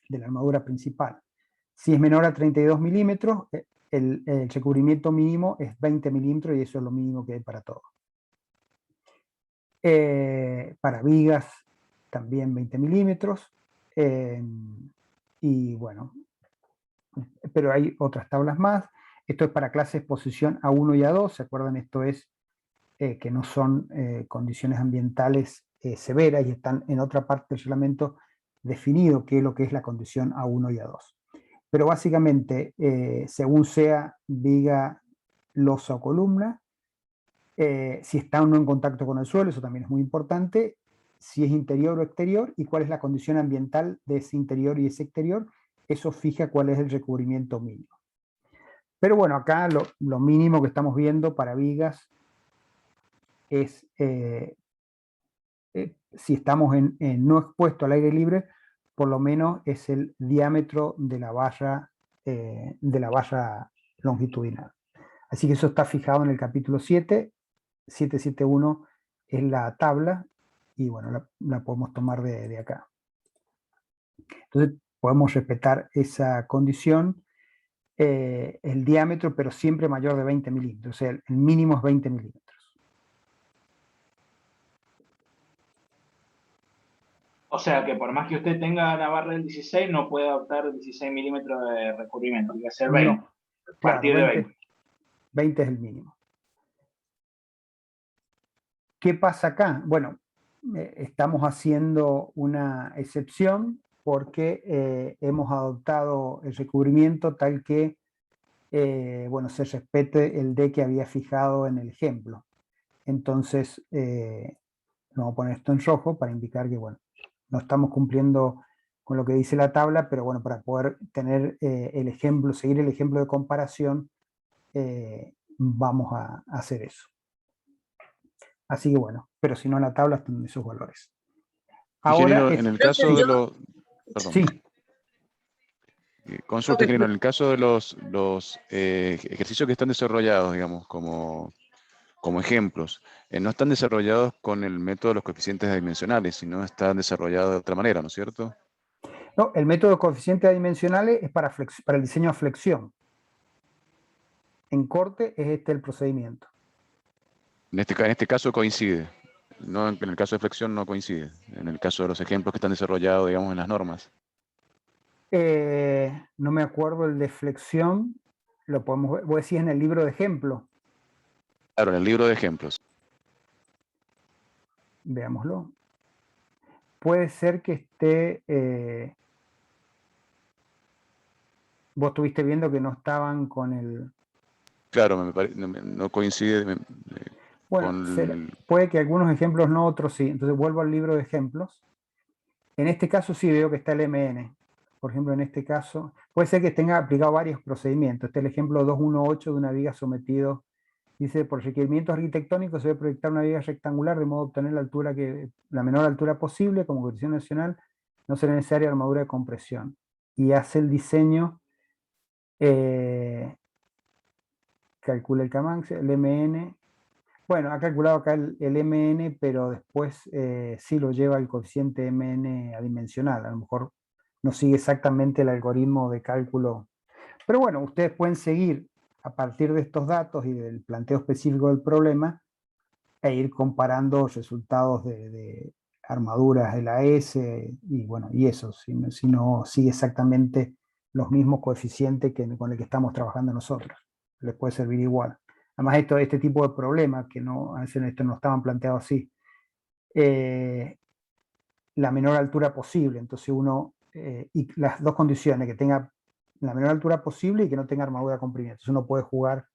de la armadura principal. Si es menor a 32 milímetros, el recubrimiento mínimo es 20 milímetros y eso es lo mínimo que hay para todo. Para vigas también 20 milímetros. Y bueno, pero hay otras tablas más. Esto es para clases posición A1 y A2. ¿Se acuerdan? Esto es que no son condiciones ambientales severas y están en otra parte del reglamento definido qué es lo que es la condición A1 y A2. Pero básicamente, según sea viga, losa o columna, si está o no en contacto con el suelo, eso también es muy importante, si es interior o exterior y cuál es la condición ambiental de ese interior y ese exterior, eso fija cuál es el recubrimiento mínimo. Pero bueno, acá lo mínimo que estamos viendo para vigas es, si estamos en no expuesto al aire libre, por lo menos es el diámetro de la barra longitudinal. Así que eso está fijado en el capítulo 7, 771 es la tabla, y bueno, la podemos tomar de acá. Entonces podemos respetar esa condición, el diámetro, pero siempre mayor de 20 milímetros, o sea, el mínimo es 20 milímetros. O sea que por más que usted tenga la barra del 16, no puede adoptar 16 milímetros de recubrimiento, tiene que ser 20. No, A partir claro, de 20. 20 es el mínimo. ¿Qué pasa acá? Bueno, estamos haciendo una excepción porque hemos adoptado el recubrimiento tal que bueno, se respete el D que había fijado en el ejemplo. Entonces, vamos a poner esto en rojo para indicar que, bueno, no estamos cumpliendo con lo que dice la tabla, pero bueno, para poder tener el ejemplo, seguir el ejemplo de comparación, vamos a hacer eso. Así que bueno, pero si no la tabla están esos valores. Ahora, en el caso de los... Perdón. Sí. Consulta, ingeniero, en el caso de los ejercicios que están desarrollados, digamos, como ejemplos, no están desarrollados con el método de los coeficientes adimensionales, sino están desarrollados de otra manera, ¿no es cierto? No, el método de coeficientes adimensionales es para el diseño a flexión. En corte es este el procedimiento. En este caso coincide. No, en el caso de flexión no coincide. En el caso de los ejemplos que están desarrollados, digamos, en las normas. No me acuerdo el de flexión. Lo podemos ver. Voy a decir en el libro de ejemplo. Claro, en el libro de ejemplos. Veámoslo. Puede ser que esté... vos estuviste viendo que no estaban con el... Claro, no coincide bueno, con... puede que algunos ejemplos no, otros sí. Entonces vuelvo al libro de ejemplos. En este caso sí veo que está el MN. Por ejemplo, en este caso, puede ser que tenga aplicado varios procedimientos. Este es el ejemplo 218 de una viga sometido. Dice, por requerimientos arquitectónicos se debe proyectar una viga rectangular de modo a obtener la menor altura posible, como condición nacional, no será necesaria armadura de compresión. Y hace el diseño, calcula el Camanche, el MN. Bueno, ha calculado acá el MN, pero después sí lo lleva el coeficiente MN adimensional. A lo mejor no sigue exactamente el algoritmo de cálculo. Pero bueno, ustedes pueden seguir a partir de estos datos y del planteo específico del problema e ir comparando resultados de armaduras de la S y bueno, y eso, si no sigue exactamente los mismos coeficientes con el que estamos trabajando nosotros. Les puede servir igual. Además, este tipo de problemas, que a veces esto no estaban planteados así, la menor altura posible, entonces y las dos condiciones, que tenga la menor altura posible y que no tenga armadura comprimida. Entonces uno puede jugar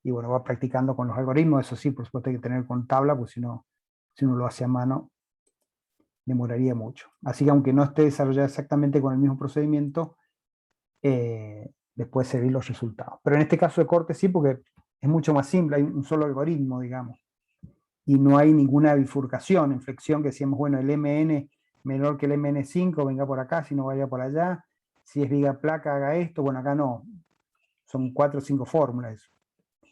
y bueno, va practicando con los algoritmos, eso sí, por supuesto hay que tener con tabla, porque si uno lo hace a mano, demoraría mucho. Así que aunque no esté desarrollado exactamente con el mismo procedimiento, después se ven los resultados. Pero en este caso de corte sí, porque es mucho más simple, hay un solo algoritmo, digamos. Y no hay ninguna bifurcación, en flexión que decíamos, bueno, el MN menor que el MN5, venga por acá, si no vaya por allá. Si es viga placa, haga esto. Bueno, acá no. Son 4 o 5 fórmulas.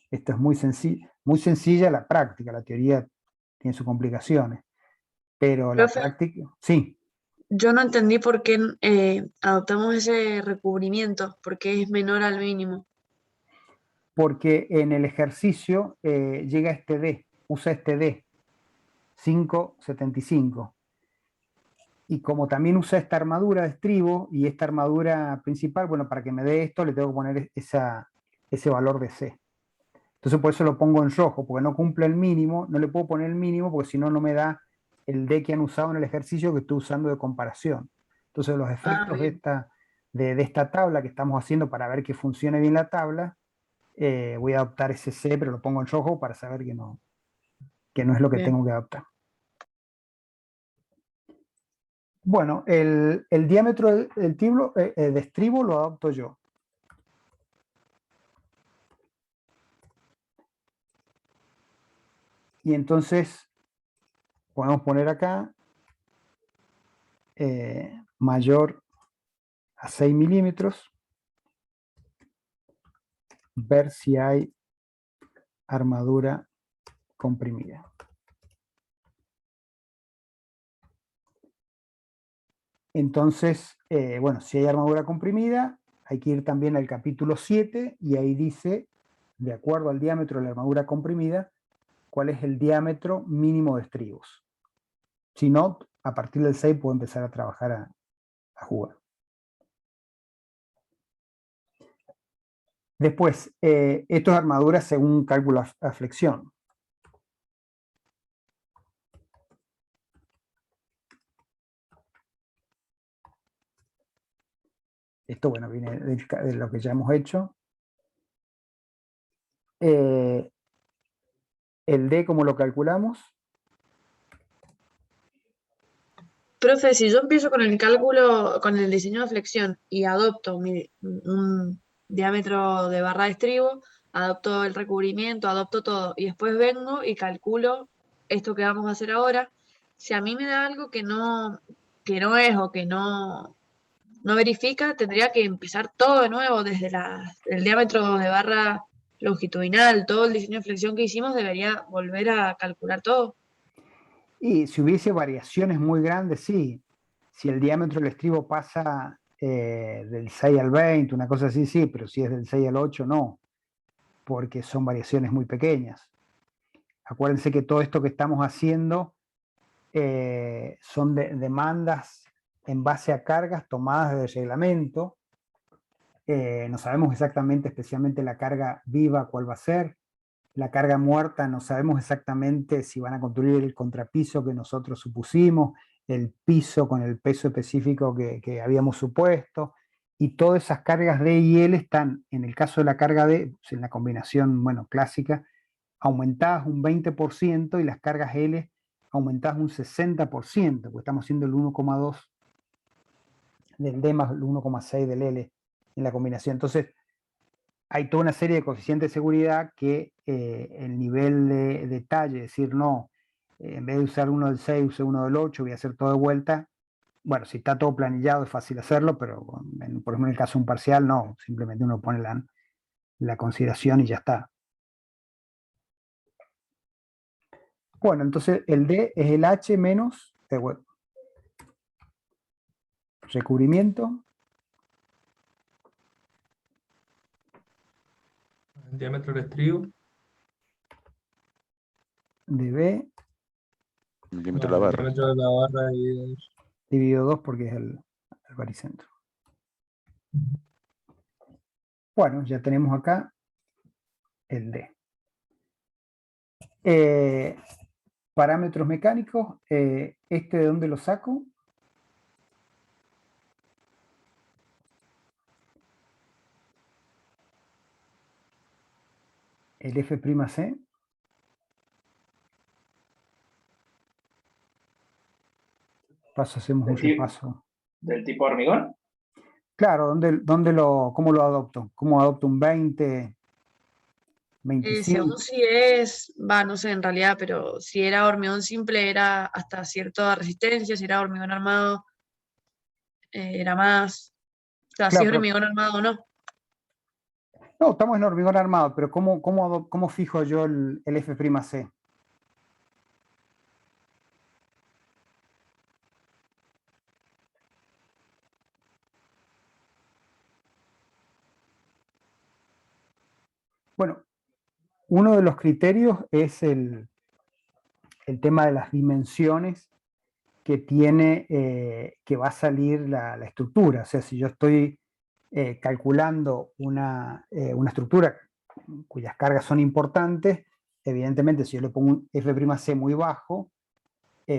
Esto es muy sencilla la práctica, la teoría tiene sus complicaciones. Pero la Profe, práctica, sí. yo no entendí por qué adoptamos ese recubrimiento, porque es menor al mínimo. Porque en el ejercicio llega este D, usa este D, 5,75. Y como también usa esta armadura de estribo y esta armadura principal, bueno, para que me dé esto le tengo que poner ese valor de C. Entonces por eso lo pongo en rojo, porque no cumple el mínimo, no le puedo poner el mínimo porque si no, no me da el D que han usado en el ejercicio que estoy usando de comparación. Entonces los efectos de esta tabla que estamos haciendo para ver que funcione bien la tabla, voy a adoptar ese C, pero lo pongo en rojo para saber que no es lo que Bien. tengo que adoptar. Bueno, el diámetro de estribo lo adopto yo. Y entonces podemos poner acá mayor a 6 milímetros, ver si hay armadura comprimida. Entonces, bueno, si hay armadura comprimida, hay que ir también al capítulo 7 y ahí dice, de acuerdo al diámetro de la armadura comprimida, cuál es el diámetro mínimo de estribos. Si no, a partir del 6 puedo empezar a trabajar a jugar. Después, esto es armadura según cálculo a flexión. Esto, bueno, viene de lo que ya hemos hecho. El D, ¿cómo lo calculamos? Profe, si yo empiezo con el cálculo, con el diseño de flexión y adopto un diámetro de barra de estribo, adopto el recubrimiento, adopto todo, y después vengo y calculo esto que vamos a hacer ahora, si a mí me da algo que no es o que no verifica, tendría que empezar todo de nuevo, desde el diámetro de barra longitudinal, todo el diseño de flexión que hicimos, debería volver a calcular todo. Y si hubiese variaciones muy grandes, sí. Si el diámetro del estribo pasa del 6 al 20, una cosa así, sí, pero si es del 6 al 8, no, porque son variaciones muy pequeñas. Acuérdense que todo esto que estamos haciendo son demandas en base a cargas tomadas de reglamento. No sabemos exactamente, especialmente la carga viva, cuál va a ser. La carga muerta no sabemos exactamente si van a construir el contrapiso que nosotros supusimos, el piso con el peso específico que habíamos supuesto, y todas esas cargas D y L están, en el caso de la carga D, en la combinación, bueno, clásica, aumentadas un 20% y las cargas L aumentadas un 60%, porque estamos haciendo el 1,2 del D más el 1,6 del L en la combinación. Entonces, hay toda una serie de coeficientes de seguridad que el nivel de detalle, es decir, no, en vez de usar uno del 6, use uno del 8, voy a hacer todo de vuelta. Bueno, si está todo planillado es fácil hacerlo, pero por ejemplo en el caso de un parcial, no, simplemente uno pone la consideración y ya está. Bueno, entonces el D es el H menos recubrimiento. El diámetro del estribo. De B. El diámetro de No, la el barra. diámetro de la barra Dividido 2 porque es el baricentro. Bueno, ya tenemos acá el D. Parámetros mecánicos, ¿este de dónde lo saco? El F'C. Hacemos un repaso. ¿Del tipo hormigón? Claro, ¿cómo lo adopto? ¿Cómo adopto un 20, Según 25? si es, no sé en realidad, pero si era hormigón simple era hasta cierta resistencia, si era hormigón armado era más. O sea, si Claro, es pero hormigón armado o no. no, estamos en hormigón armado, pero ¿cómo fijo yo el F'C? Bueno, uno de los criterios es el tema de las dimensiones que tiene, que va a salir la estructura. O sea, si yo estoy calculando una estructura cuyas cargas son importantes, evidentemente si yo le pongo un F'C muy bajo,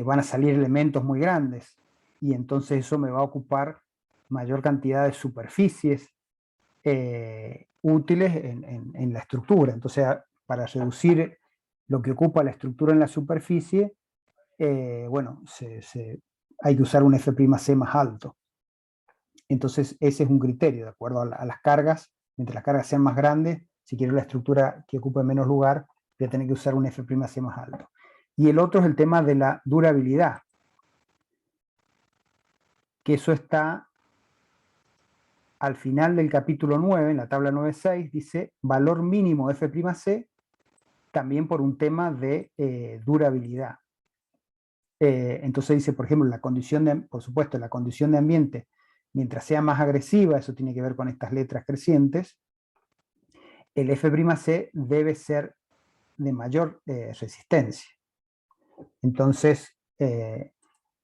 van a salir elementos muy grandes y entonces eso me va a ocupar mayor cantidad de superficies útiles en la estructura. Entonces, para reducir lo que ocupa la estructura en la superficie, bueno, hay que usar un F'C más alto. Entonces, ese es un criterio, de acuerdo a las cargas. Mientras las cargas sean más grandes, si quiero la estructura que ocupe menos lugar, voy a tener que usar un F'C más alto. Y el otro es el tema de la durabilidad, que eso está al final del capítulo 9, en la tabla 9.6, dice valor mínimo F'C, también por un tema de durabilidad. Entonces dice, por ejemplo, por supuesto, la condición de ambiente, mientras sea más agresiva, eso tiene que ver con estas letras crecientes, el F'C debe ser de mayor resistencia. Entonces,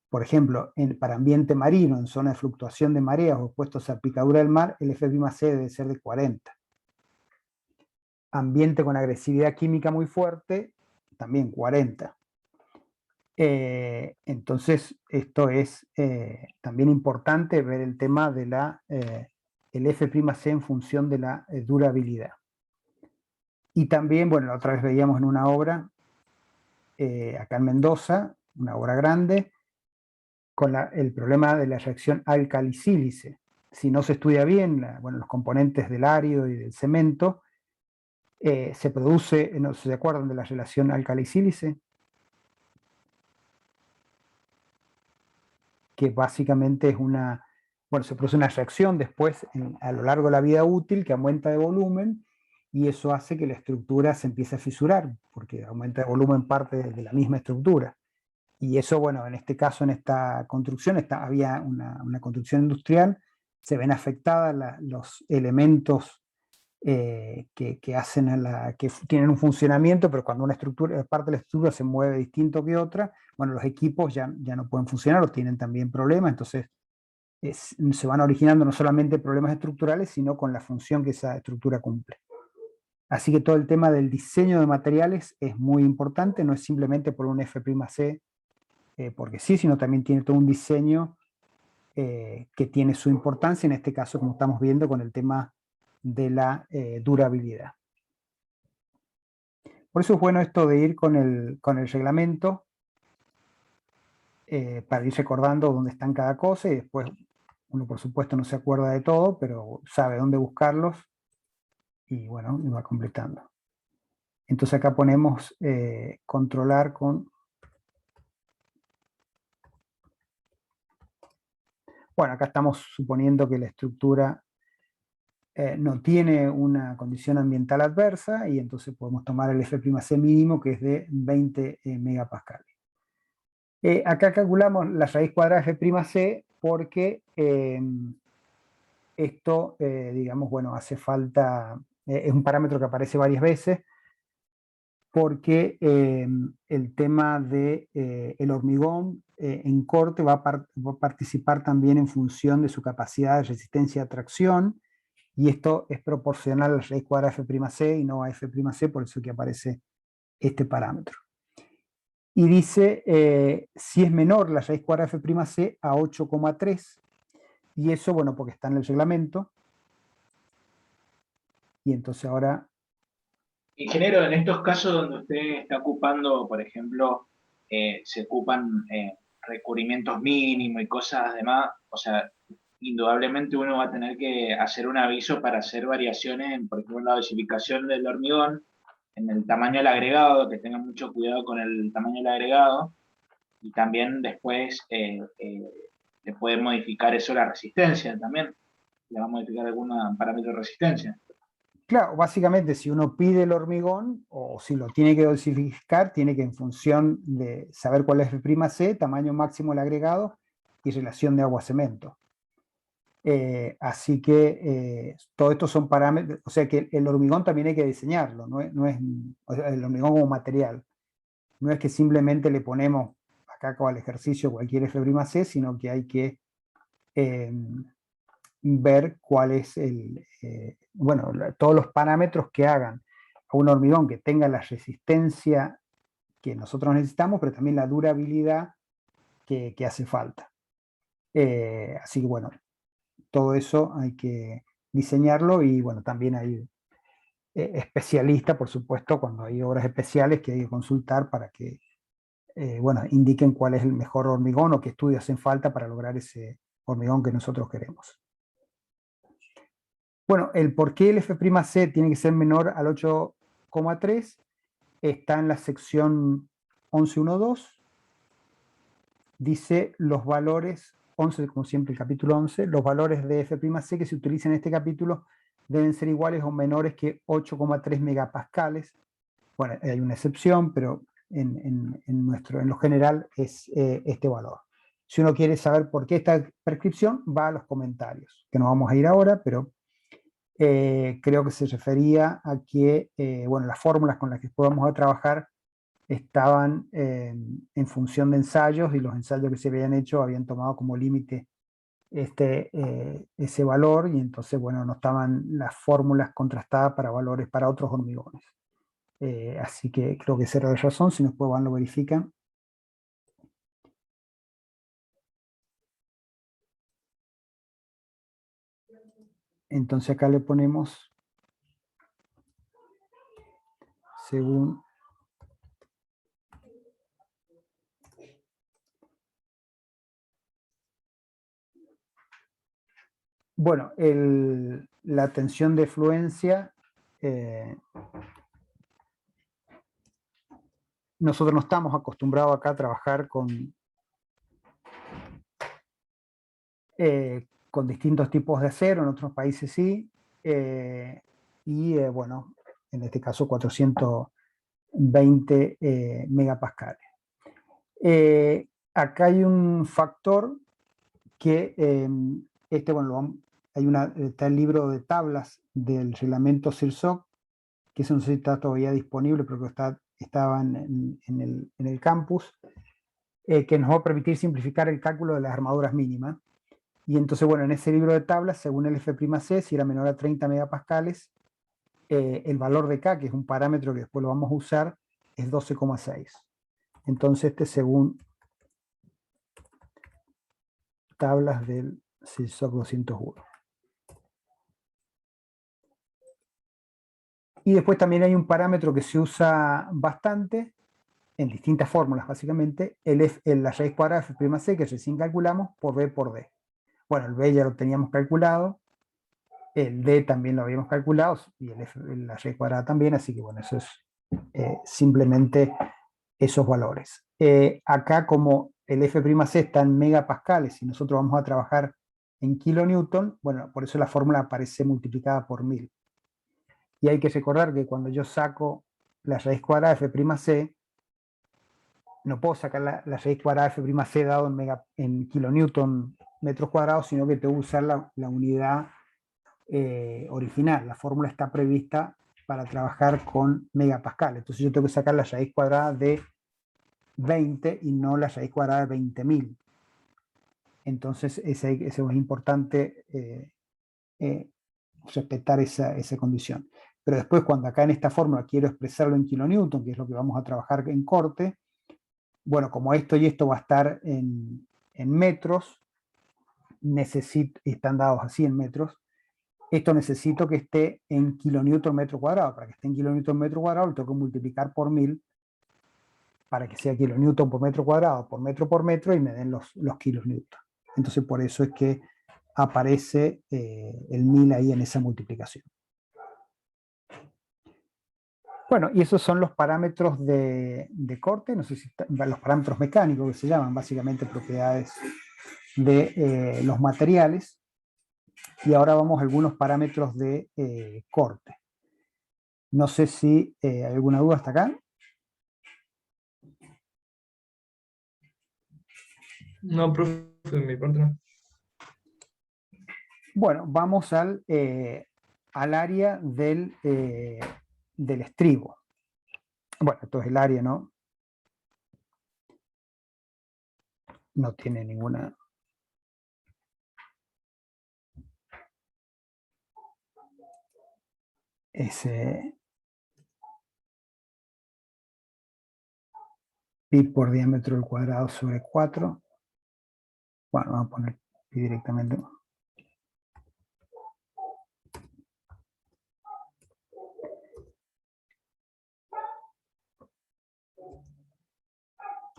por ejemplo, para ambiente marino, en zona de fluctuación de mareas o expuestos a picadura del mar, el F'C debe ser de 40. Ambiente con agresividad química muy fuerte, también 40. Entonces, esto es también importante ver el tema de el F'C en función de la durabilidad. Y también, bueno, la otra vez veíamos en una obra, acá en Mendoza, una obra grande, con el problema de la reacción álcali-sílice. Si no se estudia bien los componentes del árido y del cemento, se produce, ¿no se acuerdan de la relación álcali-sílice? Que básicamente es se produce una reacción después a lo largo de la vida útil que aumenta de volumen y eso hace que la estructura se empiece a fisurar, porque aumenta de volumen parte de la misma estructura. Y eso, bueno, en este caso, en esta construcción, había una construcción industrial, se ven afectadas los elementos que tienen un funcionamiento, pero cuando parte de la estructura se mueve distinto que otra, bueno, los equipos ya no pueden funcionar o tienen también problemas, entonces se van originando no solamente problemas estructurales, sino con la función que esa estructura cumple. Así que todo el tema del diseño de materiales es muy importante, no es simplemente por un F'C, porque sí, sino también tiene todo un diseño que tiene su importancia, en este caso, como estamos viendo, con el tema de la durabilidad. Por eso es bueno esto de ir con el reglamento para ir recordando dónde están cada cosa y después uno por supuesto no se acuerda de todo, pero sabe dónde buscarlos y bueno, y va completando. Entonces acá ponemos controlar con... Bueno, acá estamos suponiendo que la estructura no tiene una condición ambiental adversa y entonces podemos tomar el F'C mínimo que es de 20 megapascales. Acá calculamos la raíz cuadrada de F'C porque esto, digamos, bueno, hace falta, es un parámetro que aparece varias veces porque el tema de el hormigón en corte va a participar también en función de su capacidad de resistencia a tracción y esto es proporcional a la raíz cuadrada de F'C y no a F'C, por eso que aparece este parámetro. Y dice si es menor la raíz cuadrada de F'C a 8,3, y eso, bueno, porque está en el reglamento. Y entonces ahora... Ingeniero, en estos casos donde usted está ocupando, por ejemplo, se ocupan recubrimientos mínimos y cosas demás, o sea, indudablemente uno va a tener que hacer un aviso para hacer variaciones en, por ejemplo, la dosificación del hormigón, en el tamaño del agregado, que tengan mucho cuidado con el tamaño del agregado, y también después le puede modificar eso la resistencia también, le va a modificar algún parámetro de resistencia. Claro, básicamente si uno pide el hormigón o si lo tiene que dosificar, tiene que en función de saber cuál es F'C, tamaño máximo del agregado y relación de agua-cemento. Así que todo esto son parámetros, o sea que el hormigón también hay que diseñarlo, no es o sea, el hormigón como material. No es que simplemente le ponemos acá al ejercicio cualquier F'C, sino que hay que ver cuál es bueno, todos los parámetros que hagan a un hormigón que tenga la resistencia que nosotros necesitamos, pero también la durabilidad que hace falta. Así que bueno, todo eso hay que diseñarlo y bueno, también hay especialistas, por supuesto, cuando hay obras especiales que hay que consultar para que bueno, indiquen cuál es el mejor hormigón o qué estudios hacen falta para lograr ese hormigón que nosotros queremos. Bueno, el por qué el F'C tiene que ser menor al 8,3 está en la sección 11.1.2. Dice los valores, 11 como siempre el capítulo 11, los valores de F'C que se utilizan en este capítulo deben ser iguales o menores que 8,3 megapascales. Bueno, hay una excepción, pero en lo general es este valor. Si uno quiere saber por qué esta prescripción, va a los comentarios, que no vamos a ir ahora, pero creo que se refería a que bueno, las fórmulas con las que podamos trabajar estaban en función de ensayos, y los ensayos que se habían hecho habían tomado como límite ese valor, y entonces bueno, no estaban las fórmulas contrastadas para valores para otros hormigones. Así que creo que esa era la razón. Si después van lo verifican. Entonces acá le ponemos según bueno, la tensión de fluencia, nosotros no estamos acostumbrados acá a trabajar con distintos tipos de acero, en otros países sí, bueno, en este caso 420 megapascales. Acá hay un factor que, bueno, está el libro de tablas del reglamento CIRSOC, que eso no sé si está todavía disponible, pero que estaba en el campus, que nos va a permitir simplificar el cálculo de las armaduras mínimas. Y entonces, bueno, en ese libro de tablas, según el F'C, si era menor a 30 megapascales, el valor de K, que es un parámetro que después lo vamos a usar, es 12,6. Entonces, según tablas del CIRSOC 201. Y después también hay un parámetro que se usa bastante, en distintas fórmulas básicamente, la raíz cuadrada de F'C, que recién calculamos, por B por D. Bueno, el B ya lo teníamos calculado, el D también lo habíamos calculado, y la raíz cuadrada también, así que bueno, eso es simplemente esos valores. Acá, como el F'C está en megapascales y nosotros vamos a trabajar en kilonewton, bueno, por eso la fórmula aparece multiplicada por 1000. Y hay que recordar que cuando yo saco la raíz cuadrada de F'C, no puedo sacar la raíz cuadrada de F'C dado en kilonewton metros cuadrados, sino que tengo que usar la unidad original. La fórmula está prevista para trabajar con megapascales. Entonces yo tengo que sacar la raíz cuadrada de 20 y no la raíz cuadrada de 20.000. Entonces ese es importante respetar esa condición. Pero después, cuando acá en esta fórmula quiero expresarlo en kilonewton, que es lo que vamos a trabajar en corte, bueno, como esto y esto va a estar en metros, están dados así en metros, esto necesito que esté en kilonewton metro cuadrado. Para que esté en kilonewton metro cuadrado, lo tengo que multiplicar por 1000 para que sea kilonewton por metro cuadrado por metro, y me den los kilonewton. Entonces, por eso es que aparece el 1000 ahí en esa multiplicación. Bueno, y esos son los parámetros de corte, no sé si los parámetros mecánicos que se llaman, básicamente propiedades de los materiales. Y ahora vamos a algunos parámetros de corte. No sé si hay alguna duda hasta acá. No, profe, de mi parte no. Bueno, vamos al área del estribo. Bueno, esto es el área, ¿no? No tiene ninguna... pi por diámetro al cuadrado sobre 4. Bueno, vamos a poner pi directamente.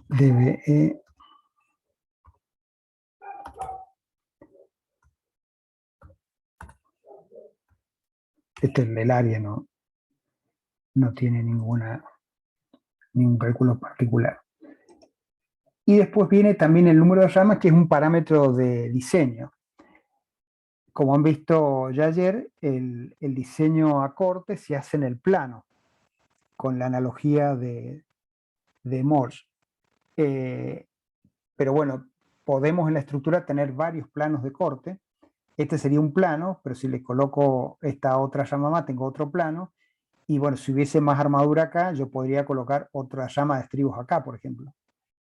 DBE este es el área, no tiene ningún cálculo particular. Y después viene también el número de ramas, que es un parámetro de diseño. Como han visto ya ayer, el diseño a corte se hace en el plano, con la analogía de Morse. Pero bueno, podemos en la estructura tener varios planos de corte. Este sería un plano, pero si le coloco esta otra rama más, tengo otro plano. Y bueno, si hubiese más armadura acá, yo podría colocar otra rama de estribos acá, por ejemplo.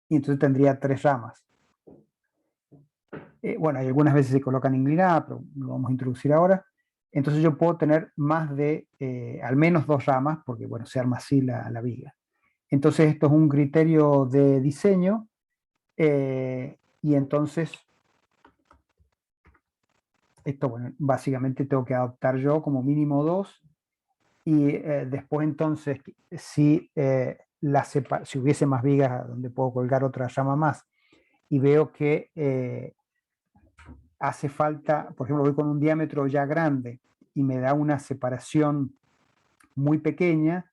Y entonces tendría 3 ramas. Bueno, hay algunas veces se colocan inclinadas, pero lo vamos a introducir ahora. Entonces yo puedo tener más de, al menos 2 ramas, porque bueno, se arma así la viga. Entonces esto es un criterio de diseño, y entonces esto, bueno, básicamente tengo que adoptar yo como mínimo 2, y después entonces, si hubiese más vigas donde puedo colgar otra rama más, y veo que hace falta, por ejemplo, voy con un diámetro ya grande y me da una separación muy pequeña,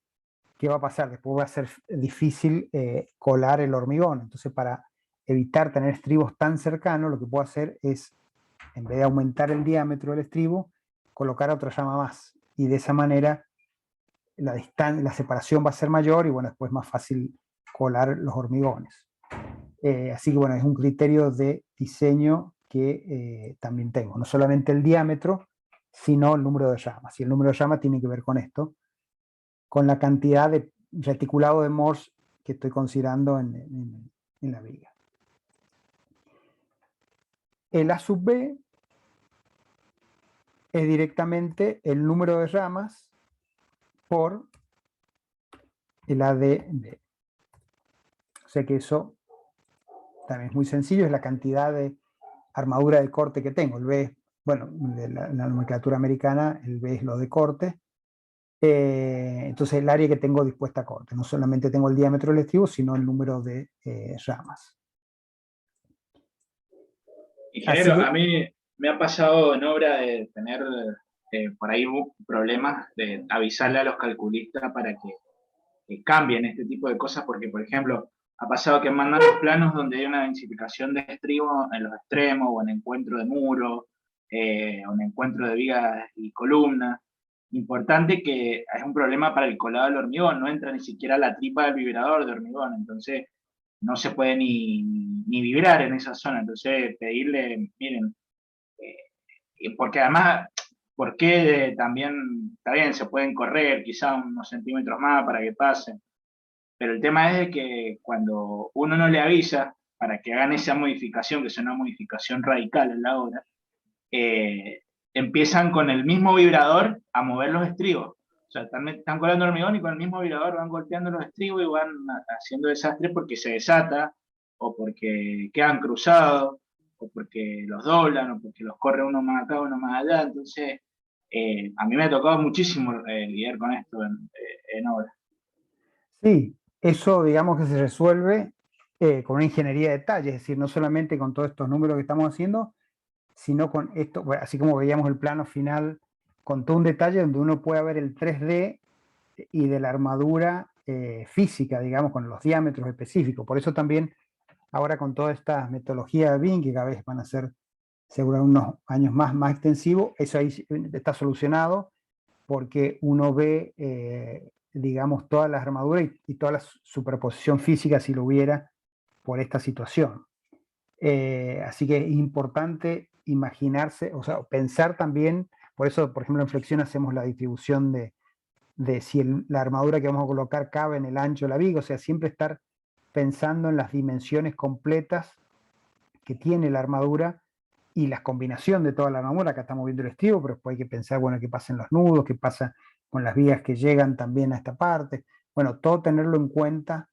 ¿qué va a pasar? Después va a ser difícil colar el hormigón. Entonces, para evitar tener estribos tan cercanos, lo que puedo hacer es, en vez de aumentar el diámetro del estribo, colocar otra rama más. Y de esa manera la separación va a ser mayor y bueno, después es más fácil colar los hormigones. Así que bueno, es un criterio de diseño que también tengo. No solamente el diámetro, sino el número de ramas. Y el número de ramas tiene que ver con esto, con la cantidad de reticulado de Morse que estoy considerando en la viga. El A sub B es directamente el número de ramas por el AD B. O sea que eso también es muy sencillo, es la cantidad de armadura de corte que tengo. El B, bueno, de la nomenclatura americana, el B es lo de corte. Entonces el área que tengo dispuesta a corte. No solamente tengo el diámetro del estribo, sino el número de ramas. Ingeniero, a mí me ha pasado en obra de tener por ahí problemas de avisarle a los calculistas para que cambien este tipo de cosas, porque por ejemplo, ha pasado que mandan los planos donde hay una densificación de estribo en los extremos, o en encuentro de muro, o en encuentro de vigas y columnas. Importante que es un problema para el colado del hormigón, no entra ni siquiera la tripa del vibrador de hormigón, entonces no se puede ni vibrar en esa zona. Entonces pedirle, miren, porque además, ¿por qué también, está bien, se pueden correr quizá unos centímetros más para que pasen? Pero el tema es de que cuando uno no le avisa para que hagan esa modificación, que es una modificación radical en la obra, empiezan con el mismo vibrador a mover los estribos. O sea, están colando hormigón y con el mismo vibrador van golpeando los estribos y van haciendo desastres porque se desata, o porque quedan cruzados, o porque los doblan, o porque los corre uno más acá, uno más allá. Entonces, a mí me ha tocado muchísimo lidiar con esto en obra. Sí, eso digamos que se resuelve con una ingeniería de detalle, es decir, no solamente con todos estos números que estamos haciendo, sino con esto, bueno, así como veíamos el plano final, con todo un detalle donde uno puede ver el 3D y de la armadura física, digamos, con los diámetros específicos. Por eso también, ahora con toda esta metodología de BIM, que cada vez van a ser seguro unos años más extensivos, eso ahí está solucionado, porque uno ve, digamos, todas las armaduras y toda la superposición física si lo hubiera por esta situación. Así que es importante imaginarse, o sea, pensar también, por eso, por ejemplo, en flexión hacemos la distribución de si la armadura que vamos a colocar cabe en el ancho de la viga, o sea, siempre estar pensando en las dimensiones completas que tiene la armadura y la combinación de toda la armadura. Acá estamos viendo el estribo, pero después hay que pensar, bueno, qué pasa en los nudos, qué pasa con las vigas que llegan también a esta parte. Bueno, todo tenerlo en cuenta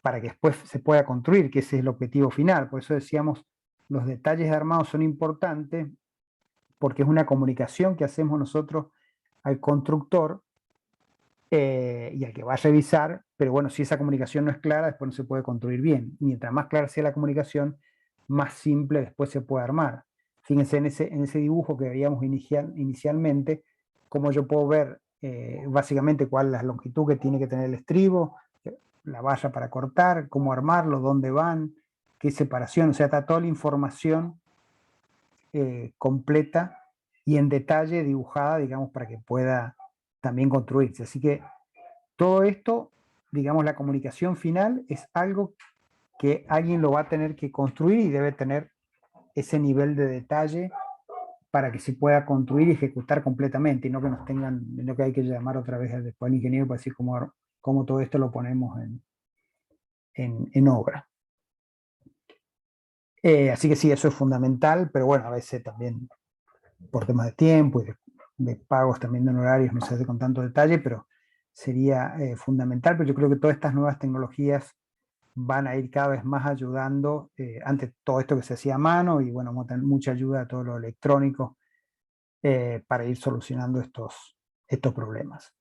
para que después se pueda construir, que ese es el objetivo final. Por eso decíamos, los detalles de armado son importantes, porque es una comunicación que hacemos nosotros al constructor y al que va a revisar, pero bueno, si esa comunicación no es clara, después no se puede construir bien. Mientras más clara sea la comunicación, más simple después se puede armar. Fíjense en ese dibujo que veíamos inicialmente, cómo yo puedo ver básicamente cuál es la longitud que tiene que tener el estribo, la valla para cortar, cómo armarlo, dónde van, qué separación, o sea, está toda la información completa y en detalle dibujada, digamos, para que pueda también construirse. Así que todo esto, digamos, la comunicación final es algo que alguien lo va a tener que construir y debe tener ese nivel de detalle para que se pueda construir y ejecutar completamente, y no que nos tengan, no que hay que llamar otra vez después al ingeniero para decir cómo todo esto lo ponemos en obra. Así que sí, eso es fundamental, pero bueno, a veces también por temas de tiempo y de pagos también de honorarios no se hace con tanto detalle, pero sería fundamental. Pero yo creo que todas estas nuevas tecnologías van a ir cada vez más ayudando, antes todo esto que se hacía a mano, y bueno, vamos a tener mucha ayuda de todo lo electrónico para ir solucionando estos problemas.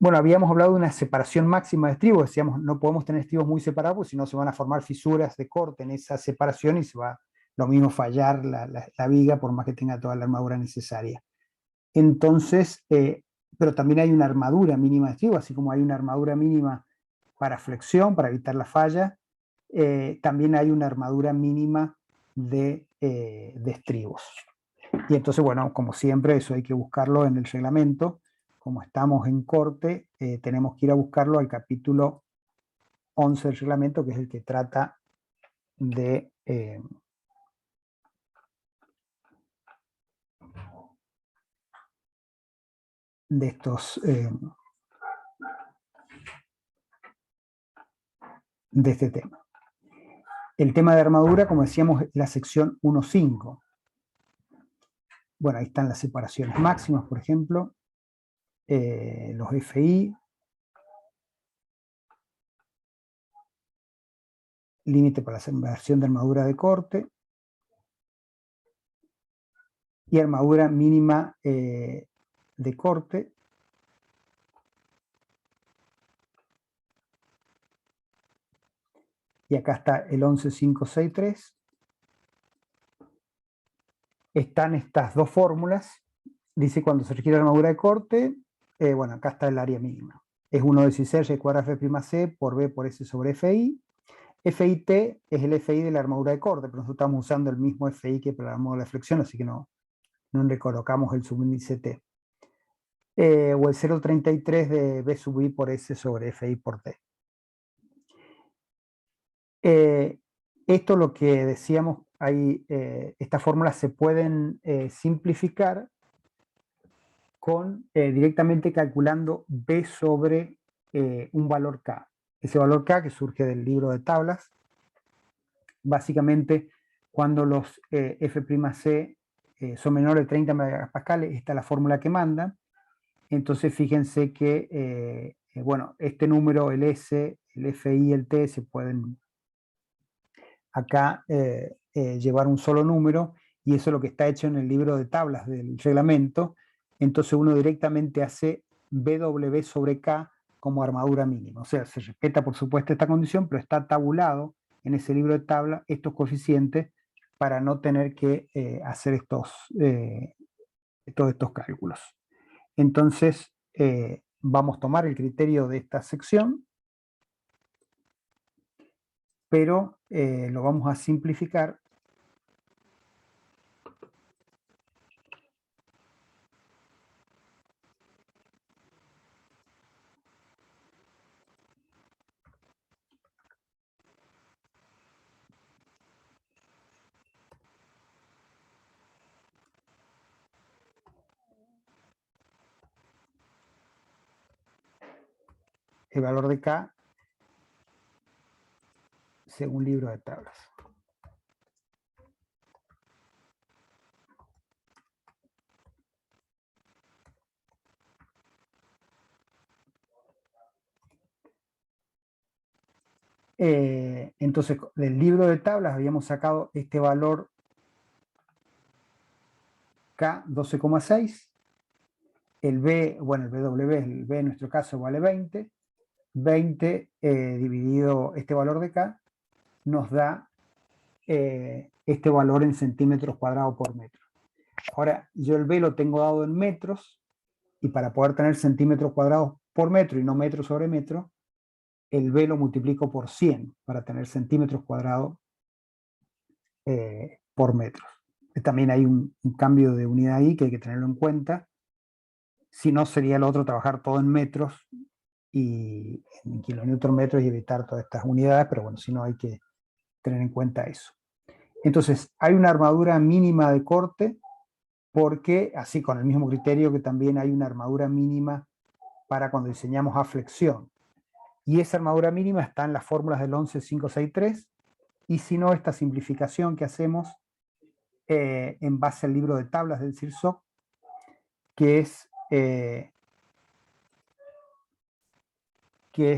Bueno, habíamos hablado de una separación máxima de estribos, decíamos no podemos tener estribos muy separados, porque si no se van a formar fisuras de corte en esa separación y se va lo mismo fallar la viga por más que tenga toda la armadura necesaria. Entonces, pero también hay una armadura mínima de estribo, así como hay una armadura mínima para flexión, para evitar la falla, también hay una armadura mínima de estribos. Y entonces, bueno, como siempre, eso hay que buscarlo en el reglamento. Como estamos en corte, tenemos que ir a buscarlo al capítulo 11 del reglamento, que es el que trata de estos de este tema. El tema de armadura, como decíamos, es la sección 1.5. Bueno, ahí están las separaciones máximas, por ejemplo, los FI, límite para la separación de armadura de corte, y armadura mínima de corte, y acá está el 11.563. Están estas dos fórmulas. Dice cuando se requiere armadura de corte, bueno, acá está el área mínima. Es 1.16 y cuadrado F'(C) por B por S sobre FI. FIT es el FI de la armadura de corte, pero nosotros estamos usando el mismo FI que para la armadura de flexión, así que no le colocamos el subíndice T. O el 0.33 de B sub I por S sobre FI por T. Esto lo que decíamos, estas fórmulas se pueden simplificar con directamente calculando B sobre un valor K. Ese valor K que surge del libro de tablas, básicamente cuando los F'C son menores de 30 megapascales, esta es la fórmula que manda. Entonces fíjense que, bueno, este número, el S, el FI y el T se pueden acá llevar un solo número, y eso es lo que está hecho en el libro de tablas del reglamento. Entonces uno directamente hace BW sobre K como armadura mínima. O sea, se respeta por supuesto esta condición, pero está tabulado en ese libro de tabla estos coeficientes para no tener que hacer todos estos cálculos. Entonces, vamos a tomar el criterio de esta sección, pero lo vamos a simplificar el valor de K según libro de tablas. Entonces, del libro de tablas habíamos sacado este valor K 12,6. El B, bueno, el BW, el B en nuestro caso vale 20. 20 dividido este valor de K nos da este valor en centímetros cuadrados por metro. Ahora, yo el B lo tengo dado en metros, y para poder tener centímetros cuadrados por metro y no metro sobre metro, el B lo multiplico por 100 para tener centímetros cuadrados por metro. También hay un cambio de unidad ahí que hay que tenerlo en cuenta. Si no, sería el otro trabajar todo en metros y en kilonewton metros y evitar todas estas unidades, pero bueno, si no hay que tener en cuenta eso. Entonces, hay una armadura mínima de corte, porque así con el mismo criterio que también hay una armadura mínima para cuando diseñamos a flexión. Y esa armadura mínima está en las fórmulas del 11563, y si no, esta simplificación que hacemos en base al libro de tablas del CIRSOC, que es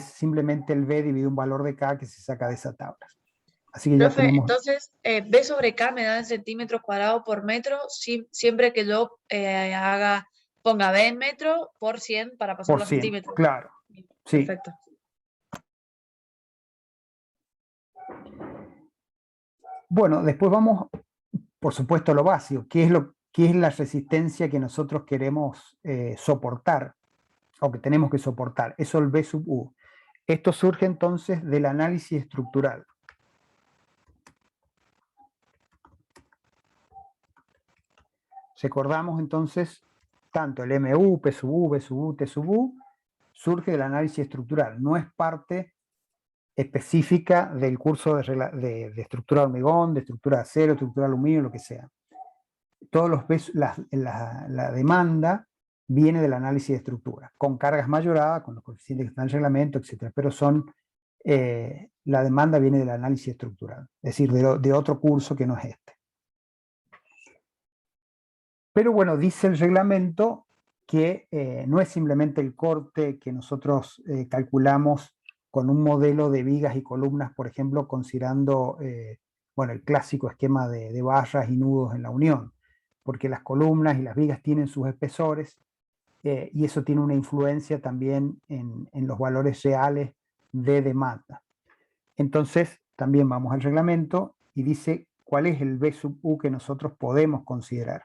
simplemente el B dividido un valor de K que se saca de esa tabla. Así que ya Profe, tenemos... entonces, B sobre K me da en centímetros cuadrados por metro, siempre que yo ponga B en metro por 100 para pasarlo a 100, centímetros. claro. Sí. Perfecto. Bueno, después vamos, por supuesto, a lo básico. ¿Qué es la resistencia que nosotros queremos soportar o que tenemos que soportar? Eso es el B sub U. Esto surge entonces del análisis estructural. Recordamos entonces, tanto el MU, P sub U, B sub U, T sub U, surge del análisis estructural. No es parte específica del curso de estructura de hormigón, de estructura de acero, estructura de aluminio, lo que sea. Todos los la demanda viene del análisis de estructura, con cargas mayoradas, con los coeficientes que están en el reglamento, etc. Pero la demanda viene del análisis estructural, es decir, de otro curso que no es este. Pero bueno, dice el reglamento que no es simplemente el corte que nosotros calculamos con un modelo de vigas y columnas, por ejemplo, considerando bueno, el clásico esquema de barras y nudos en la unión, porque las columnas y las vigas tienen sus espesores y eso tiene una influencia también en los valores reales de demanda. Entonces, también vamos al reglamento y dice cuál es el B sub U que nosotros podemos considerar.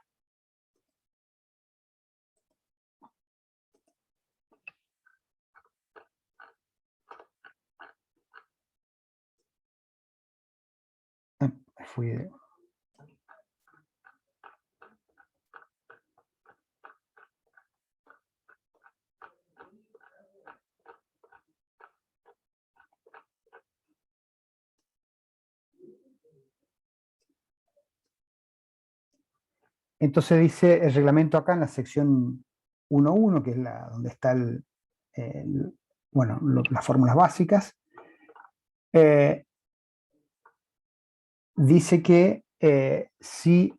Entonces dice el reglamento acá en la sección 1.1, que es donde está bueno, las fórmulas básicas, dice que si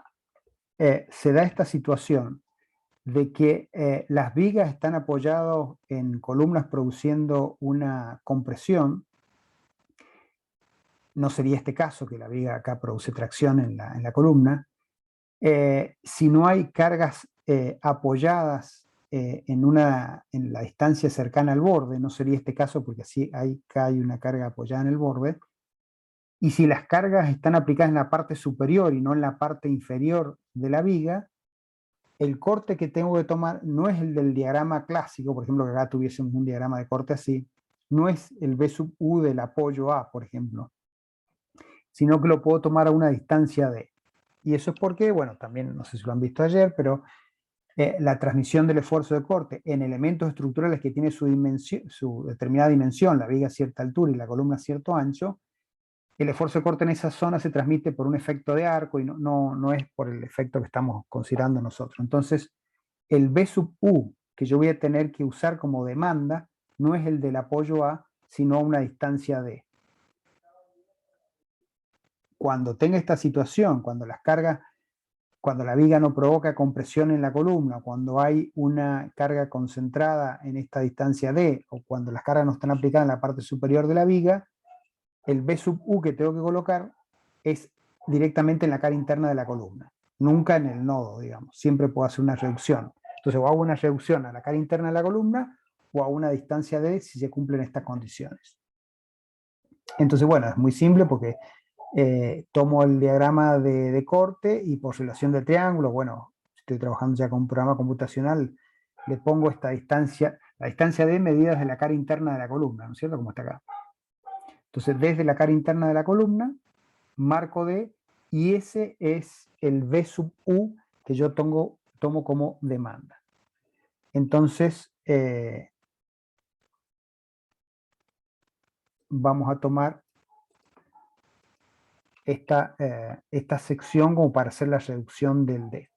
se da esta situación de que las vigas están apoyadas en columnas produciendo una compresión, no sería este caso, que la viga acá produce tracción en la columna, si no hay cargas apoyadas en la distancia cercana al borde, no sería este caso porque así acá hay una carga apoyada en el borde, Y si las cargas están aplicadas en la parte superior y no en la parte inferior de la viga, el corte que tengo que tomar no es el del diagrama clásico, por ejemplo, que acá tuviésemos un diagrama de corte así, no es el B sub U del apoyo A, por ejemplo, sino que lo puedo tomar a una distancia D. Y eso es porque, bueno, también no sé si lo han visto ayer, pero la transmisión del esfuerzo de corte en elementos estructurales que tiene su determinada dimensión, la viga a cierta altura y la columna a cierto ancho, el esfuerzo de corte en esa zona se transmite por un efecto de arco y no es por el efecto que estamos considerando nosotros. Entonces, el B sub U que yo voy a tener que usar como demanda no es el del apoyo A, sino una distancia D. Cuando tenga esta situación, cuando las cargas, cuando la viga no provoca compresión en la columna, cuando hay una carga concentrada en esta distancia D, o cuando las cargas no están aplicadas en la parte superior de la viga, el B sub U que tengo que colocar es directamente en la cara interna de la columna, nunca en el nodo, digamos. Siempre puedo hacer una reducción. Entonces, o hago una reducción a la cara interna de la columna, o a una distancia D si se cumplen estas condiciones. Entonces, bueno, es muy simple porque tomo el diagrama de corte y por relación de triángulos, bueno, estoy trabajando ya con un programa computacional, le pongo esta distancia, la distancia D medida desde la cara interna de la columna, ¿no es cierto? Como está acá. Entonces, desde la cara interna de la columna, marco D, y ese es el B sub U que yo tomo como demanda. Entonces, vamos a tomar esta sección como para hacer la reducción del D.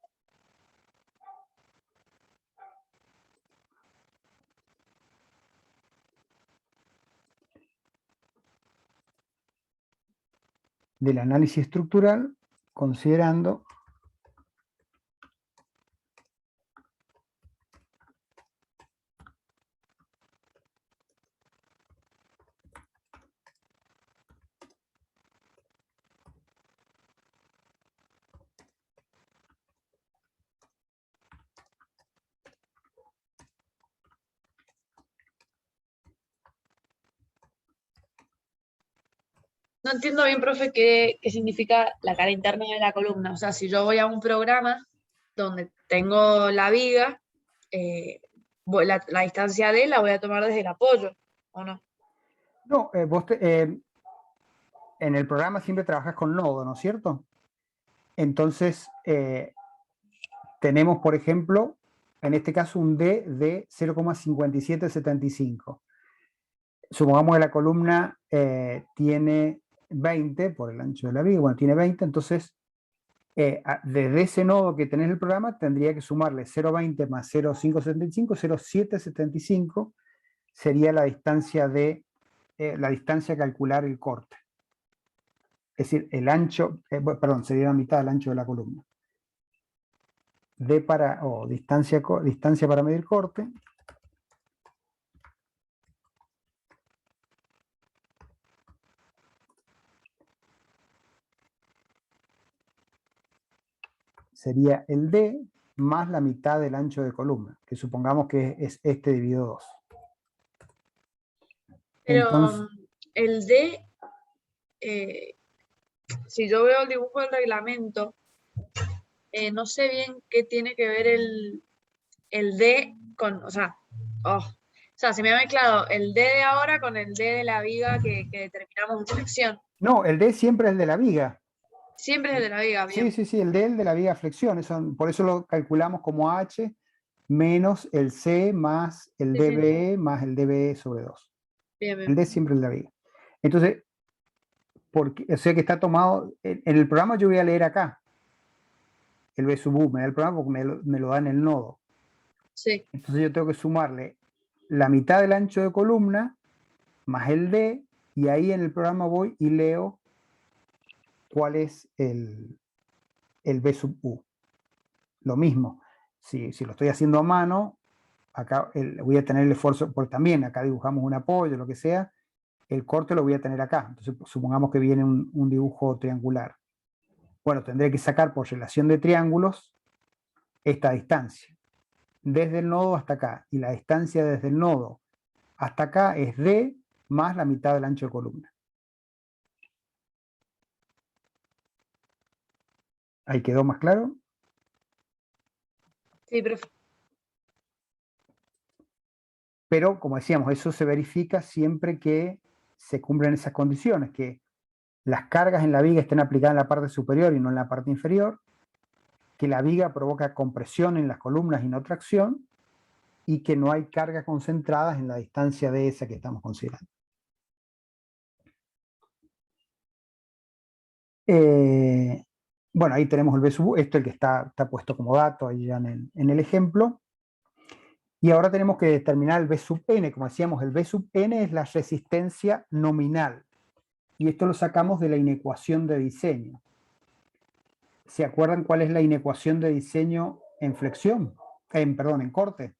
Del análisis estructural, considerando No entiendo bien, profe, qué significa la cara interna de la columna. O sea, si yo voy a un programa donde tengo la viga, la distancia D la voy a tomar desde el apoyo, ¿o no? no, en el programa siempre trabajas con nodo, ¿no es cierto? Entonces, tenemos, por ejemplo, en este caso un D de 0,5775. Supongamos que la columna tiene 20 por el ancho de la viga, bueno, tiene 20, entonces desde ese nodo que tenés en el programa tendría que sumarle 0,20 más 0,575, 0,775 sería la distancia a calcular el corte. Es decir, el ancho, perdón, sería la mitad del ancho de la columna. Distancia para medir corte. Sería el D más la mitad del ancho de columna, que supongamos que es este dividido 2. Pero Entonces, el D, si yo veo el dibujo del reglamento, no sé bien qué tiene que ver el D con, o sea, se me ha mezclado el D de ahora con el D de la viga que determinamos en flexión. no, el D siempre es el de la viga. Siempre es el de la viga, bien. Sí, el D es el de la viga flexión. Por eso lo calculamos como H menos el C más el Sí, sí. DBE más el DBE sobre 2. Bien, El bien. D siempre es de la viga. Entonces, o sea que está tomado, en el programa yo voy a leer acá, el B sub U, me da el programa porque me lo da en el nodo. Sí. Entonces yo tengo que sumarle la mitad del ancho de columna más el D, y ahí en el programa voy y leo cuál es el B sub U. Lo mismo, si lo estoy haciendo a mano, acá voy a tener el esfuerzo, porque también acá dibujamos un apoyo, lo que sea, el corte lo voy a tener acá. Entonces supongamos que viene un dibujo triangular. Bueno, tendré que sacar por relación de triángulos esta distancia, desde el nodo hasta acá, y la distancia desde el nodo hasta acá es D más la mitad del ancho de columna. ¿Ahí quedó más claro? Sí, profe. Pero, como decíamos, eso se verifica siempre que se cumplen esas condiciones, que las cargas en la viga estén aplicadas en la parte superior y no en la parte inferior, que la viga provoca compresión en las columnas y no tracción, y que no hay cargas concentradas en la distancia de esa que estamos considerando. Bueno, ahí tenemos el B sub U, esto es el que está puesto como dato ahí ya en el ejemplo. Y ahora tenemos que determinar el B sub N. Como decíamos, el B sub N es la resistencia nominal. Y esto lo sacamos de la inecuación de diseño. ¿Se acuerdan cuál es la inecuación de diseño en flexión? Perdón, en corte.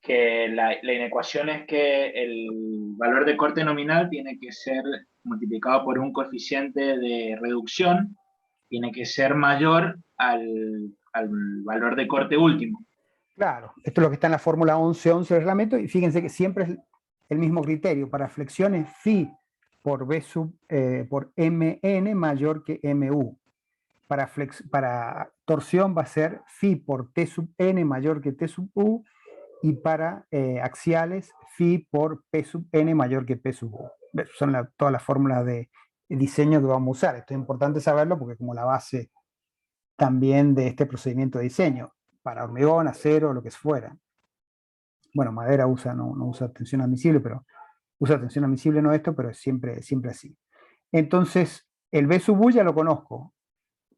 Que la inecuación es que el valor de corte nominal tiene que ser multiplicado por un coeficiente de reducción, tiene que ser mayor al valor de corte último. Claro, esto es lo que está en la fórmula 11.11 del reglamento, y fíjense que siempre es el mismo criterio. Para flexiones, phi por mn mayor que mu. Para torsión va a ser phi por t sub n mayor que t sub u, y para axiales, phi por p sub n mayor que p sub u. Son todas las fórmulas de diseño que vamos a usar. Esto es importante saberlo porque como la base también de este procedimiento de diseño, para hormigón, acero, lo que fuera. Bueno, madera no usa tensión admisible, pero usa tensión admisible no esto, pero es siempre así. Entonces, el B sub U ya lo conozco.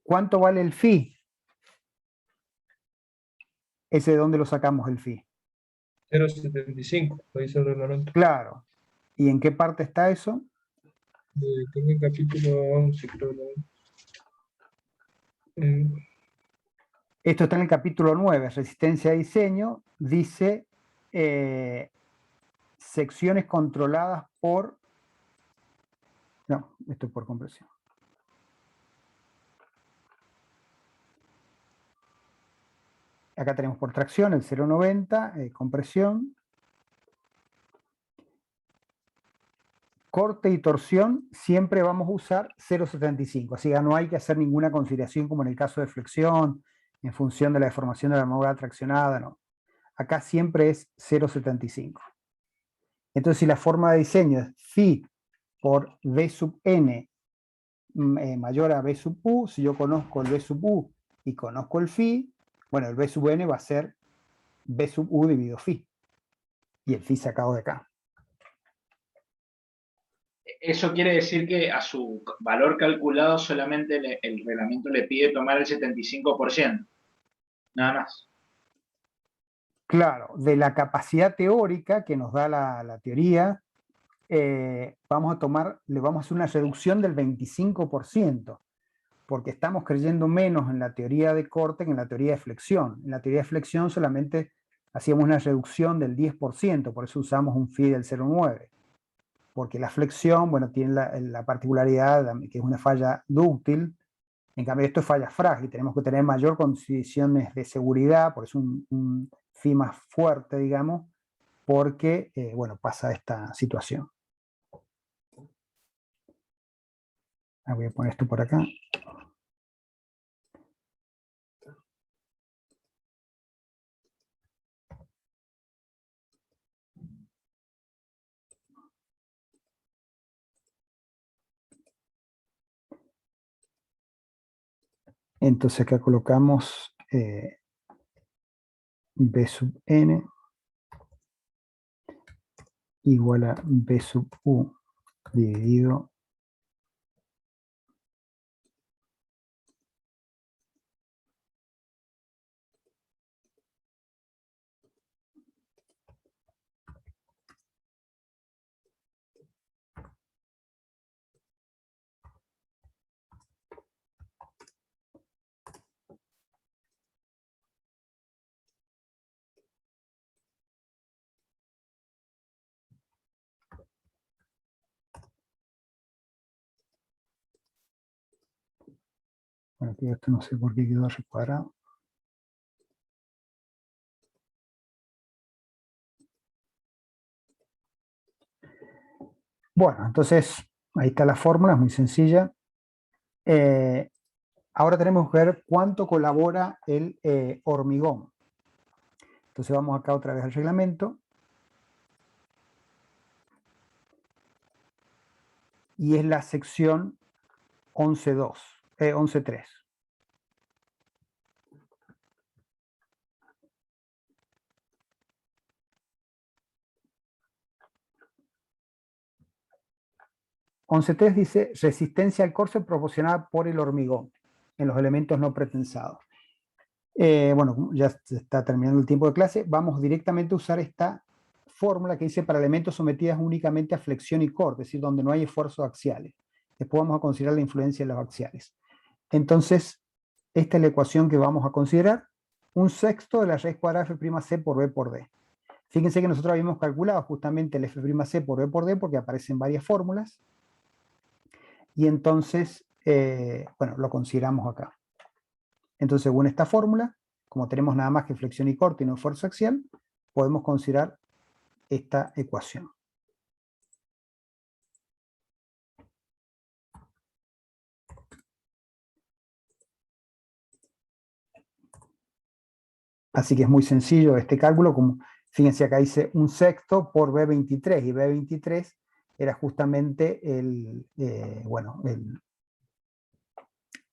¿Cuánto vale el phi? ¿Ese de dónde lo sacamos el phi? 0,75, lo dice el reglamento. Claro. ¿Y en qué parte está eso? Tengo el capítulo 11, creo. Esto está en el capítulo 9, resistencia a diseño. Dice secciones controladas por... No, esto es por compresión. Acá tenemos por tracción el 0,90, compresión. Corte y torsión siempre vamos a usar 0,75, así que no hay que hacer ninguna consideración como en el caso de flexión, en función de la deformación de la armadura traccionada, no. Acá siempre es 0,75. Entonces, si la forma de diseño es phi por B sub n mayor a B sub u, si yo conozco el B sub u y conozco el phi, bueno, el B sub n va a ser B sub u dividido phi. Y el phi sacado de acá. Eso quiere decir que a su valor calculado solamente el reglamento le pide tomar el 75%. Nada más. Claro, de la capacidad teórica que nos da la teoría, le vamos a hacer una reducción del 25%, porque estamos creyendo menos en la teoría de corte que en la teoría de flexión. En la teoría de flexión solamente hacíamos una reducción del 10%, por eso usamos un phi del 0,9. Porque la flexión, bueno, tiene la particularidad que es una falla dúctil. En cambio, esto es falla frágil. Tenemos que tener mayor condiciones de seguridad, por eso un phi más fuerte, digamos, porque, bueno, pasa esta situación. Voy a poner esto por acá. Entonces acá colocamos B sub n igual a B sub u dividido bueno, aquí esto no sé por qué quedó recuadrado. Bueno, entonces Ahí está la fórmula, es muy sencilla. Ahora tenemos que ver cuánto colabora el hormigón. Entonces vamos acá otra vez al reglamento. Y es la sección 11.2, 11.3. Dice resistencia al corte proporcionada por el hormigón en los elementos no pretensados. Bueno, ya se está terminando el tiempo de clase. Vamos directamente a usar esta fórmula que dice para elementos sometidos únicamente a flexión y corte, es decir, donde no hay esfuerzos axiales. Después vamos a considerar la influencia de los axiales. Entonces, esta es la ecuación que vamos a considerar. 1/6 de la raíz cuadrada f'(c) por b por d. Fíjense que nosotros habíamos calculado justamente el f'(c) por b por d porque aparecen varias fórmulas. Y entonces, bueno, lo consideramos acá. Entonces, según esta fórmula, como tenemos nada más que flexión y corte y no esfuerzo axial, podemos considerar esta ecuación. Así que es muy sencillo este cálculo. Como, fíjense, acá dice 1/6 por B23, y B23 era justamente el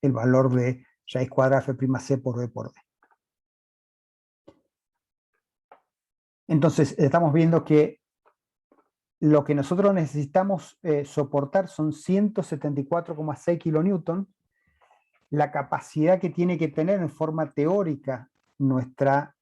valor de raíz cuadrada f'(c) por b por d. Entonces, estamos viendo que lo que nosotros necesitamos soportar son 174,6 kilonewton. La capacidad que tiene que tener en forma teórica nuestra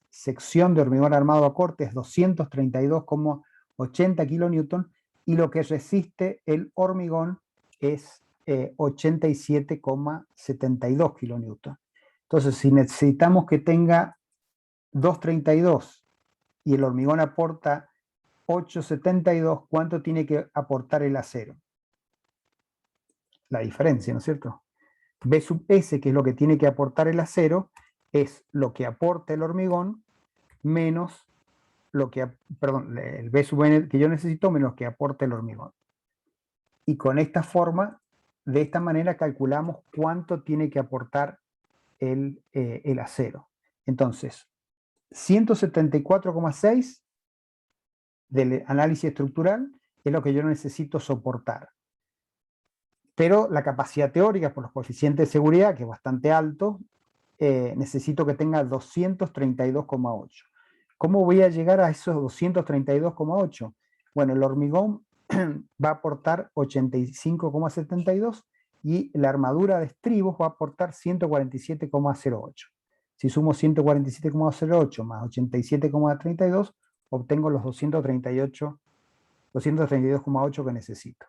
sección de hormigón armado a corte es 232,80 kilonewton, y lo que resiste el hormigón es 87,72 kilonewton. Entonces, si necesitamos que tenga 232 y el hormigón aporta 8,72, ¿cuánto tiene que aportar el acero? La diferencia, ¿no es cierto? B sub S, que es lo que tiene que aportar el acero, es lo que aporta el hormigón menos lo que, perdón, el B sub N que yo necesito menos lo que aporta el hormigón. Y con esta forma, de esta manera calculamos cuánto tiene que aportar el acero. Entonces, 174,6 del análisis estructural es lo que yo necesito soportar. Pero la capacidad teórica, por los coeficientes de seguridad, que es bastante alto, necesito que tenga 232,8. ¿Cómo voy a llegar a esos 232,8? Bueno, el hormigón va a aportar 85,72 y la armadura de estribos va a aportar 147,08. Si sumo 147,08 más 87,32, obtengo los 232,8 que necesito.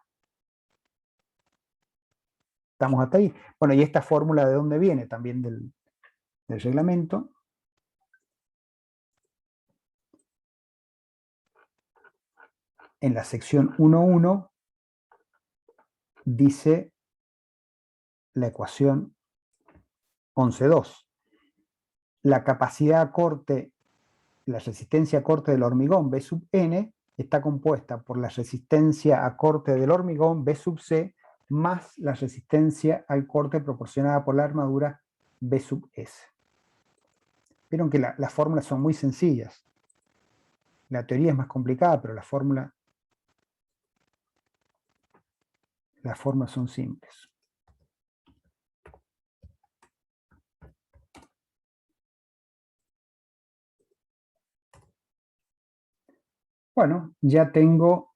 ¿Estamos hasta ahí? Bueno, y esta fórmula, ¿de dónde viene? También del reglamento. En la sección 1.1 dice la ecuación 11.2. La capacidad a corte, la resistencia a corte del hormigón B sub N está compuesta por la resistencia a corte del hormigón B sub C más la resistencia al corte proporcionada por la armadura B sub S. Vieron que las fórmulas son muy sencillas. La teoría es más complicada, pero las fórmulas son simples. Bueno, ya tengo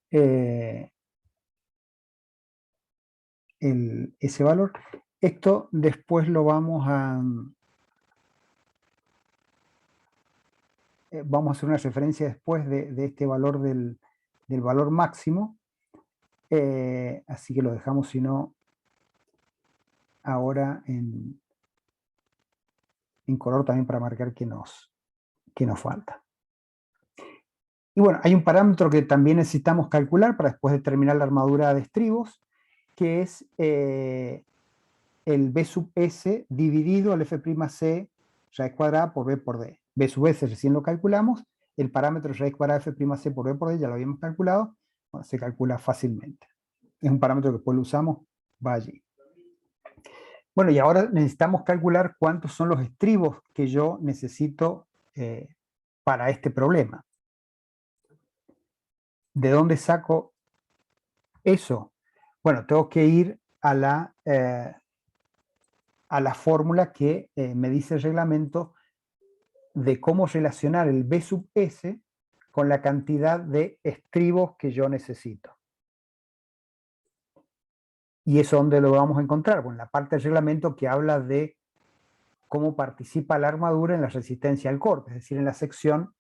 ese valor. Esto después lo vamos a hacer una referencia después de este valor del valor máximo. Así que lo dejamos, si no, ahora en color también para marcar que nos falta. Y bueno, hay un parámetro que también necesitamos calcular para después determinar la armadura de estribos, que es el B sub S dividido al F'C raíz cuadrada por B por D. B sub S recién lo calculamos, el parámetro raíz cuadrada F'C por B por D ya lo habíamos calculado, bueno, se calcula fácilmente. es un parámetro que después lo usamos, va allí. Bueno, y ahora necesitamos calcular cuántos son los estribos que yo necesito para este problema. ¿De dónde saco eso? Bueno, tengo que ir a la fórmula que me dice el reglamento de cómo relacionar el B sub S con la cantidad de estribos que yo necesito. ¿Y eso dónde lo vamos a encontrar? Bueno, en la parte del reglamento que habla de cómo participa la armadura en la resistencia al corte, es decir, en la sección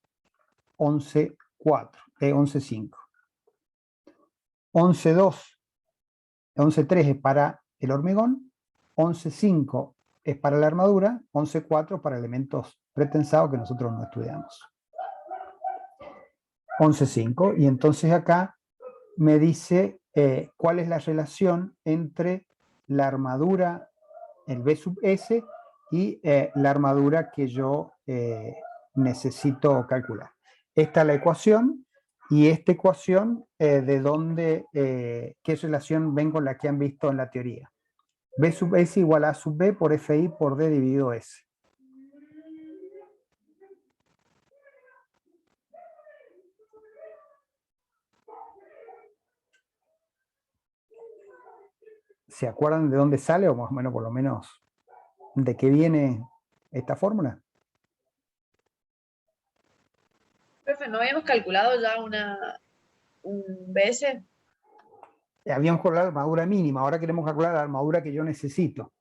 11.4, 11.5. 11.2, 11.3 es para el hormigón, 11.5 es para la armadura, 11.4 para elementos pretensados que nosotros no estudiamos. 11.5, y entonces acá me dice cuál es la relación entre la armadura, el B sub S, y la armadura que yo necesito calcular. Esta es la ecuación, y esta ecuación de dónde, qué relación ven con la que han visto en la teoría. B sub S igual a sub B por FI por D dividido S. ¿Se acuerdan de dónde sale, o más o menos por lo menos de qué viene esta fórmula? Profe, ¿no habíamos calculado ya un BS? Habíamos calculado la armadura mínima, ahora queremos calcular la armadura que yo necesito.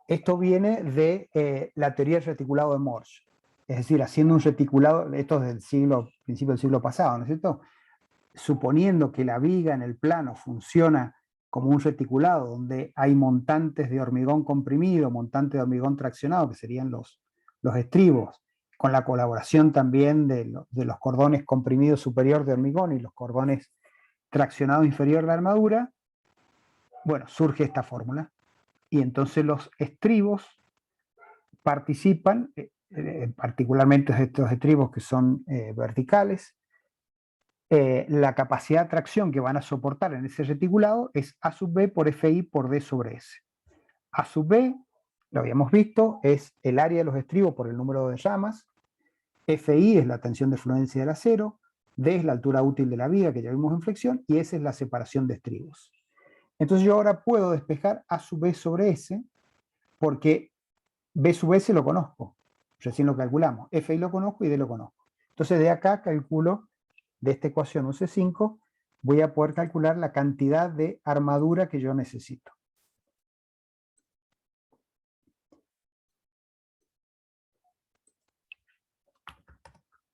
Esto viene de la teoría del reticulado de Morse. Es decir, haciendo un reticulado, esto es del principio del siglo pasado, ¿no es cierto? Suponiendo que la viga en el plano funciona como un reticulado, donde hay montantes de hormigón comprimido, montantes de hormigón traccionado, que serían los estribos, con la colaboración también de los cordones comprimidos superior de hormigón y los cordones traccionados inferior de la armadura, bueno, surge esta fórmula. Y entonces los estribos participan, particularmente estos estribos que son verticales, la capacidad de tracción que van a soportar en ese reticulado es A sub B por FI por D sobre S. A sub B, lo habíamos visto, es el área de los estribos por el número de ramas, FI es la tensión de fluencia del acero, D es la altura útil de la viga que ya vimos en flexión, y S es la separación de estribos. Entonces yo ahora puedo despejar A sub B sobre S, porque B sub S lo conozco, recién lo calculamos, FI lo conozco y D lo conozco. Entonces de acá calculo, de esta ecuación 11.5, voy a poder calcular la cantidad de armadura que yo necesito.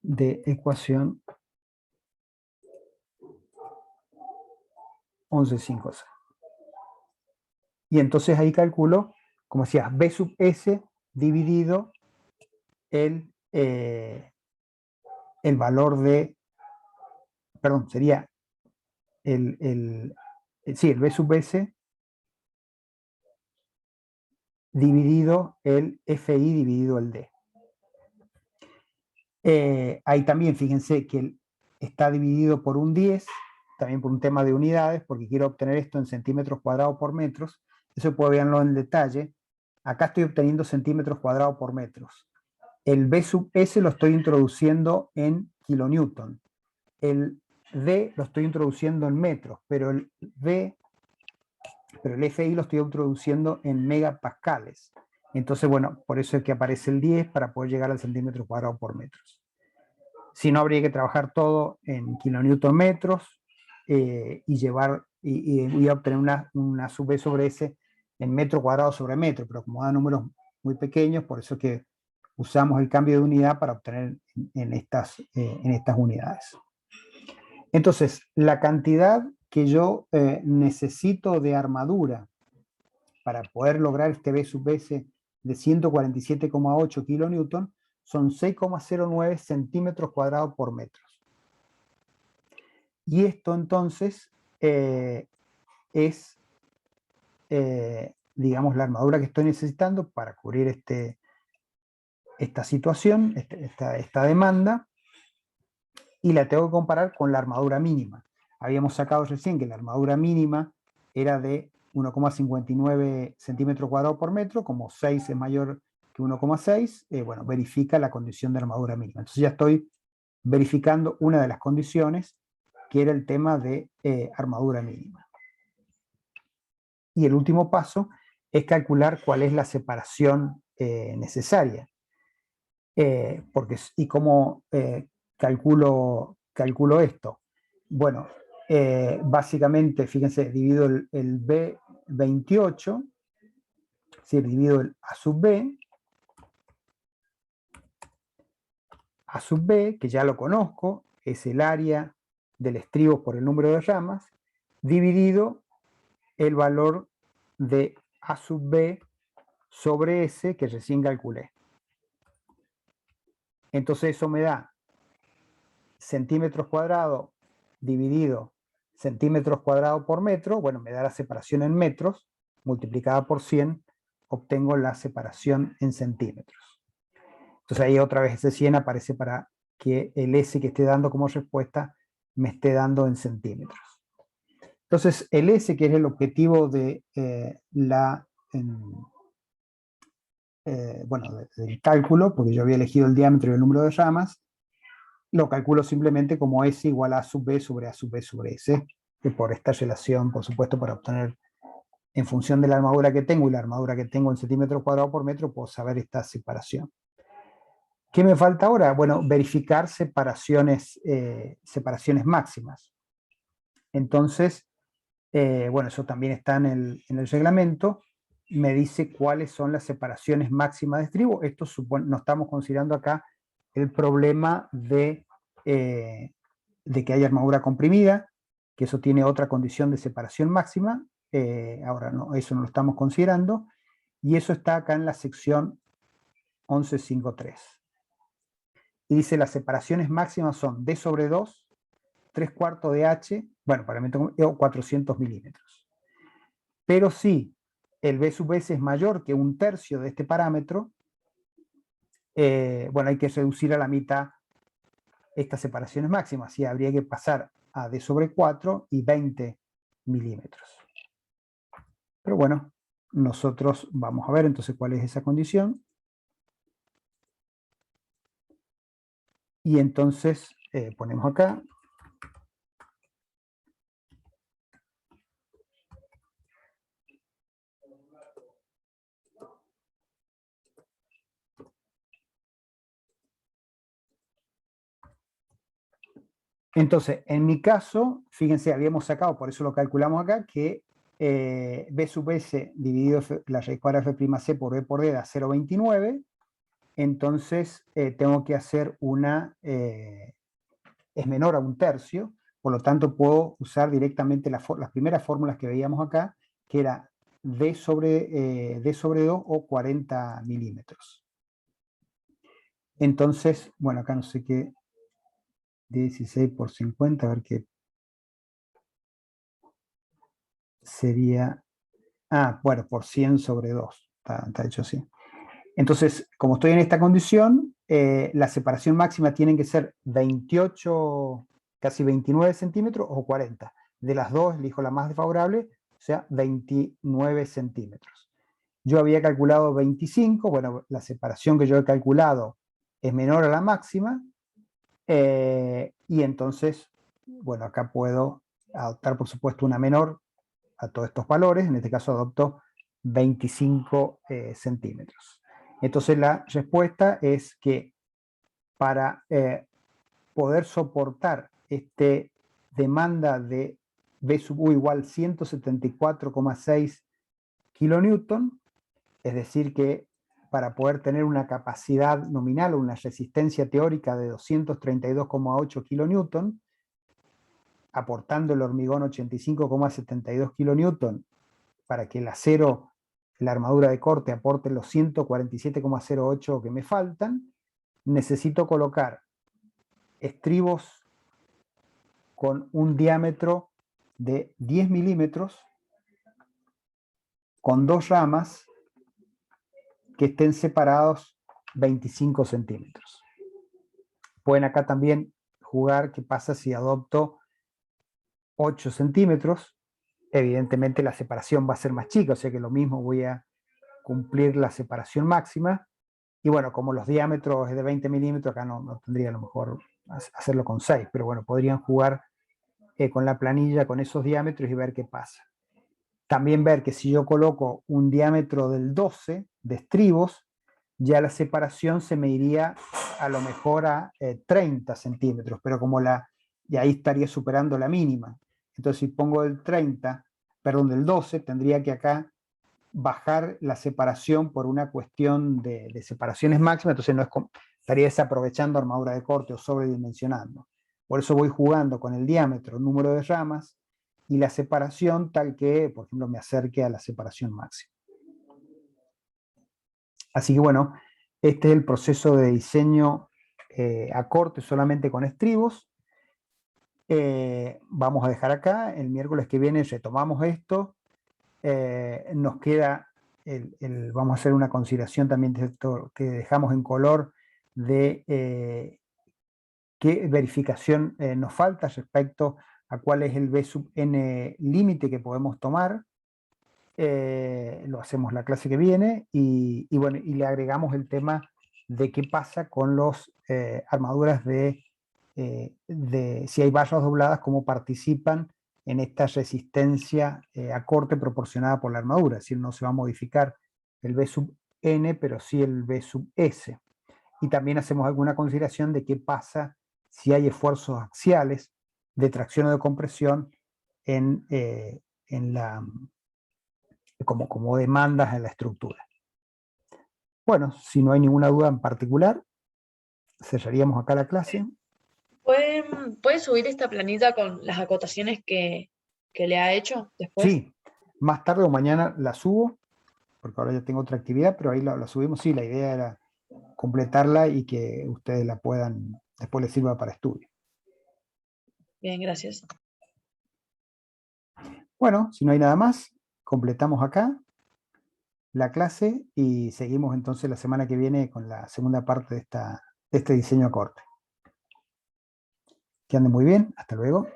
De ecuación 11.5. Y entonces ahí calculo, como decía, B sub S dividido el valor de, perdón, sería el B sub S dividido el FI dividido el D. Ahí también fíjense que está dividido por un 10, también por un tema de unidades, porque quiero obtener esto en centímetros cuadrados por metros. Eso pueden verlo en detalle. Acá estoy obteniendo centímetros cuadrados por metros. El B sub S lo estoy introduciendo en kilonewton. El D lo estoy introduciendo en metros, pero el FI lo estoy introduciendo en megapascales. Entonces, bueno, por eso es que aparece el 10 para poder llegar al centímetro cuadrado por metros. Si no, habría que trabajar todo en kilonewton metros y voy a obtener una sub B sobre S en metro cuadrado sobre metro, pero como da números muy pequeños, por eso es que usamos el cambio de unidad para obtener en estas unidades. Entonces, la cantidad que yo necesito de armadura para poder lograr este B sub S de 147,8 kilonewton son 6,09 centímetros cuadrados por metro. Y esto entonces es, digamos, la armadura que estoy necesitando para cubrir esta situación, esta demanda. y la tengo que comparar con la armadura mínima. Habíamos sacado recién que la armadura mínima era de 1,59 centímetros cuadrados por metro, como 6 es mayor que 1,6, bueno, verifica la condición de armadura mínima. Entonces ya estoy verificando una de las condiciones, que era el tema de armadura mínima. Y el último paso es calcular cuál es la separación necesaria. ¿Y cómo calculo esto? Bueno, básicamente, fíjense, divido el B28, es decir, divido el A sub B, que ya lo conozco, es el área del estribo por el número de ramas, dividido el valor de A sub B sobre S, que recién calculé. Entonces eso me da centímetros cuadrados dividido centímetros cuadrados por metro, bueno, me da la separación en metros, multiplicada por 100, obtengo la separación en centímetros. Entonces ahí otra vez ese 100 aparece para que el S que esté dando como respuesta me esté dando en centímetros. Entonces el S, que es el objetivo de del cálculo, porque yo había elegido el diámetro y el número de ramas, lo calculo simplemente como S igual a A sub B sobre A sub B sobre S, que por esta relación, por supuesto, para obtener, en función de la armadura que tengo y la armadura que tengo en centímetros cuadrados por metro, puedo saber esta separación. ¿Qué me falta ahora? Bueno, verificar separaciones máximas. Entonces, bueno, eso también está en el reglamento, me dice cuáles son las separaciones máximas de estribo. Esto no estamos considerando acá el problema de que haya armadura comprimida, que eso tiene otra condición de separación máxima. Ahora no, eso no lo estamos considerando, y eso está acá en la sección 11.5.3. Y dice las separaciones máximas son D sobre 2, 3/4 de H, bueno, para o 400 milímetros. Pero si el B sub S es mayor que 1/3 de este parámetro, bueno, hay que reducir a la mitad estas separaciones máximas, y habría que pasar a D sobre 4 y 20 milímetros. Pero bueno, nosotros vamos a ver entonces cuál es esa condición. Y entonces ponemos acá. Entonces, en mi caso, fíjense, habíamos sacado, por eso lo calculamos acá, que B sub S dividido la raíz cuadrada de F'C por B por D da 0,29. Entonces, tengo que hacer es menor a 1/3, por lo tanto puedo usar directamente las primeras fórmulas que veíamos acá, que era D sobre 2 o 40 milímetros. Entonces, bueno, acá no sé qué, 16 por 50, a ver qué sería, bueno, por 100 sobre 2, está hecho así. Entonces, como estoy en esta condición, la separación máxima tiene que ser 28, casi 29 centímetros o 40. De las dos elijo la más desfavorable, o sea, 29 centímetros. Yo había calculado 25, bueno, la separación que yo he calculado es menor a la máxima, y entonces, bueno, acá puedo adoptar, por supuesto, una menor a todos estos valores. En este caso adopto 25 centímetros. Entonces la respuesta es que para poder soportar demanda de B sub U igual 174,6 kilonewton, es decir que para poder tener una capacidad nominal o una resistencia teórica de 232,8 kilonewton, aportando el hormigón 85,72 kilonewton, para que el acero, la armadura de corte, aporte los 147,08 que me faltan, necesito colocar estribos con un diámetro de 10 milímetros, con dos ramas que estén separados 25 centímetros. Pueden acá también jugar qué pasa si adopto 8 centímetros. Evidentemente la separación va a ser más chica, o sea que lo mismo voy a cumplir la separación máxima. Y bueno, como los diámetros es de 20 milímetros, acá no tendría a lo mejor hacerlo con 6, pero bueno, podrían jugar con la planilla con esos diámetros y ver qué pasa. También ver que si yo coloco un diámetro del 12 de estribos, ya la separación se me iría a lo mejor a 30 centímetros, pero y ahí estaría superando la mínima. Entonces si pongo del 12, tendría que acá bajar la separación por una cuestión de separaciones máximas, entonces estaría desaprovechando armadura de corte o sobredimensionando. Por eso voy jugando con el diámetro, el número de ramas y la separación tal que, por ejemplo, me acerque a la separación máxima. Así que bueno, este es el proceso de diseño a corte solamente con estribos. Vamos a dejar acá, el miércoles que viene retomamos esto. Nos queda, vamos a hacer una consideración también de esto que dejamos en color de qué verificación nos falta respecto a cuál es el B sub n límite que podemos tomar. Lo hacemos la clase que viene y bueno, y le agregamos el tema de qué pasa con las armaduras de si hay barras dobladas, cómo participan en esta resistencia a corte proporcionada por la armadura, es decir, no se va a modificar el B sub n, pero sí el B sub s. Y también hacemos alguna consideración de qué pasa si hay esfuerzos axiales de tracción o de compresión como demandas en la estructura. Bueno, si no hay ninguna duda en particular, cerraríamos acá la clase. ¿Puede subir esta planilla con las acotaciones que le ha hecho después? Sí, más tarde o mañana la subo, porque ahora ya tengo otra actividad, pero ahí la subimos. Sí, la idea era completarla y que ustedes la puedan, después les sirva para estudio. Bien, gracias. Bueno, si no hay nada más, completamos acá la clase y seguimos entonces la semana que viene con la segunda parte de este diseño a corte. Que ande muy bien, hasta luego.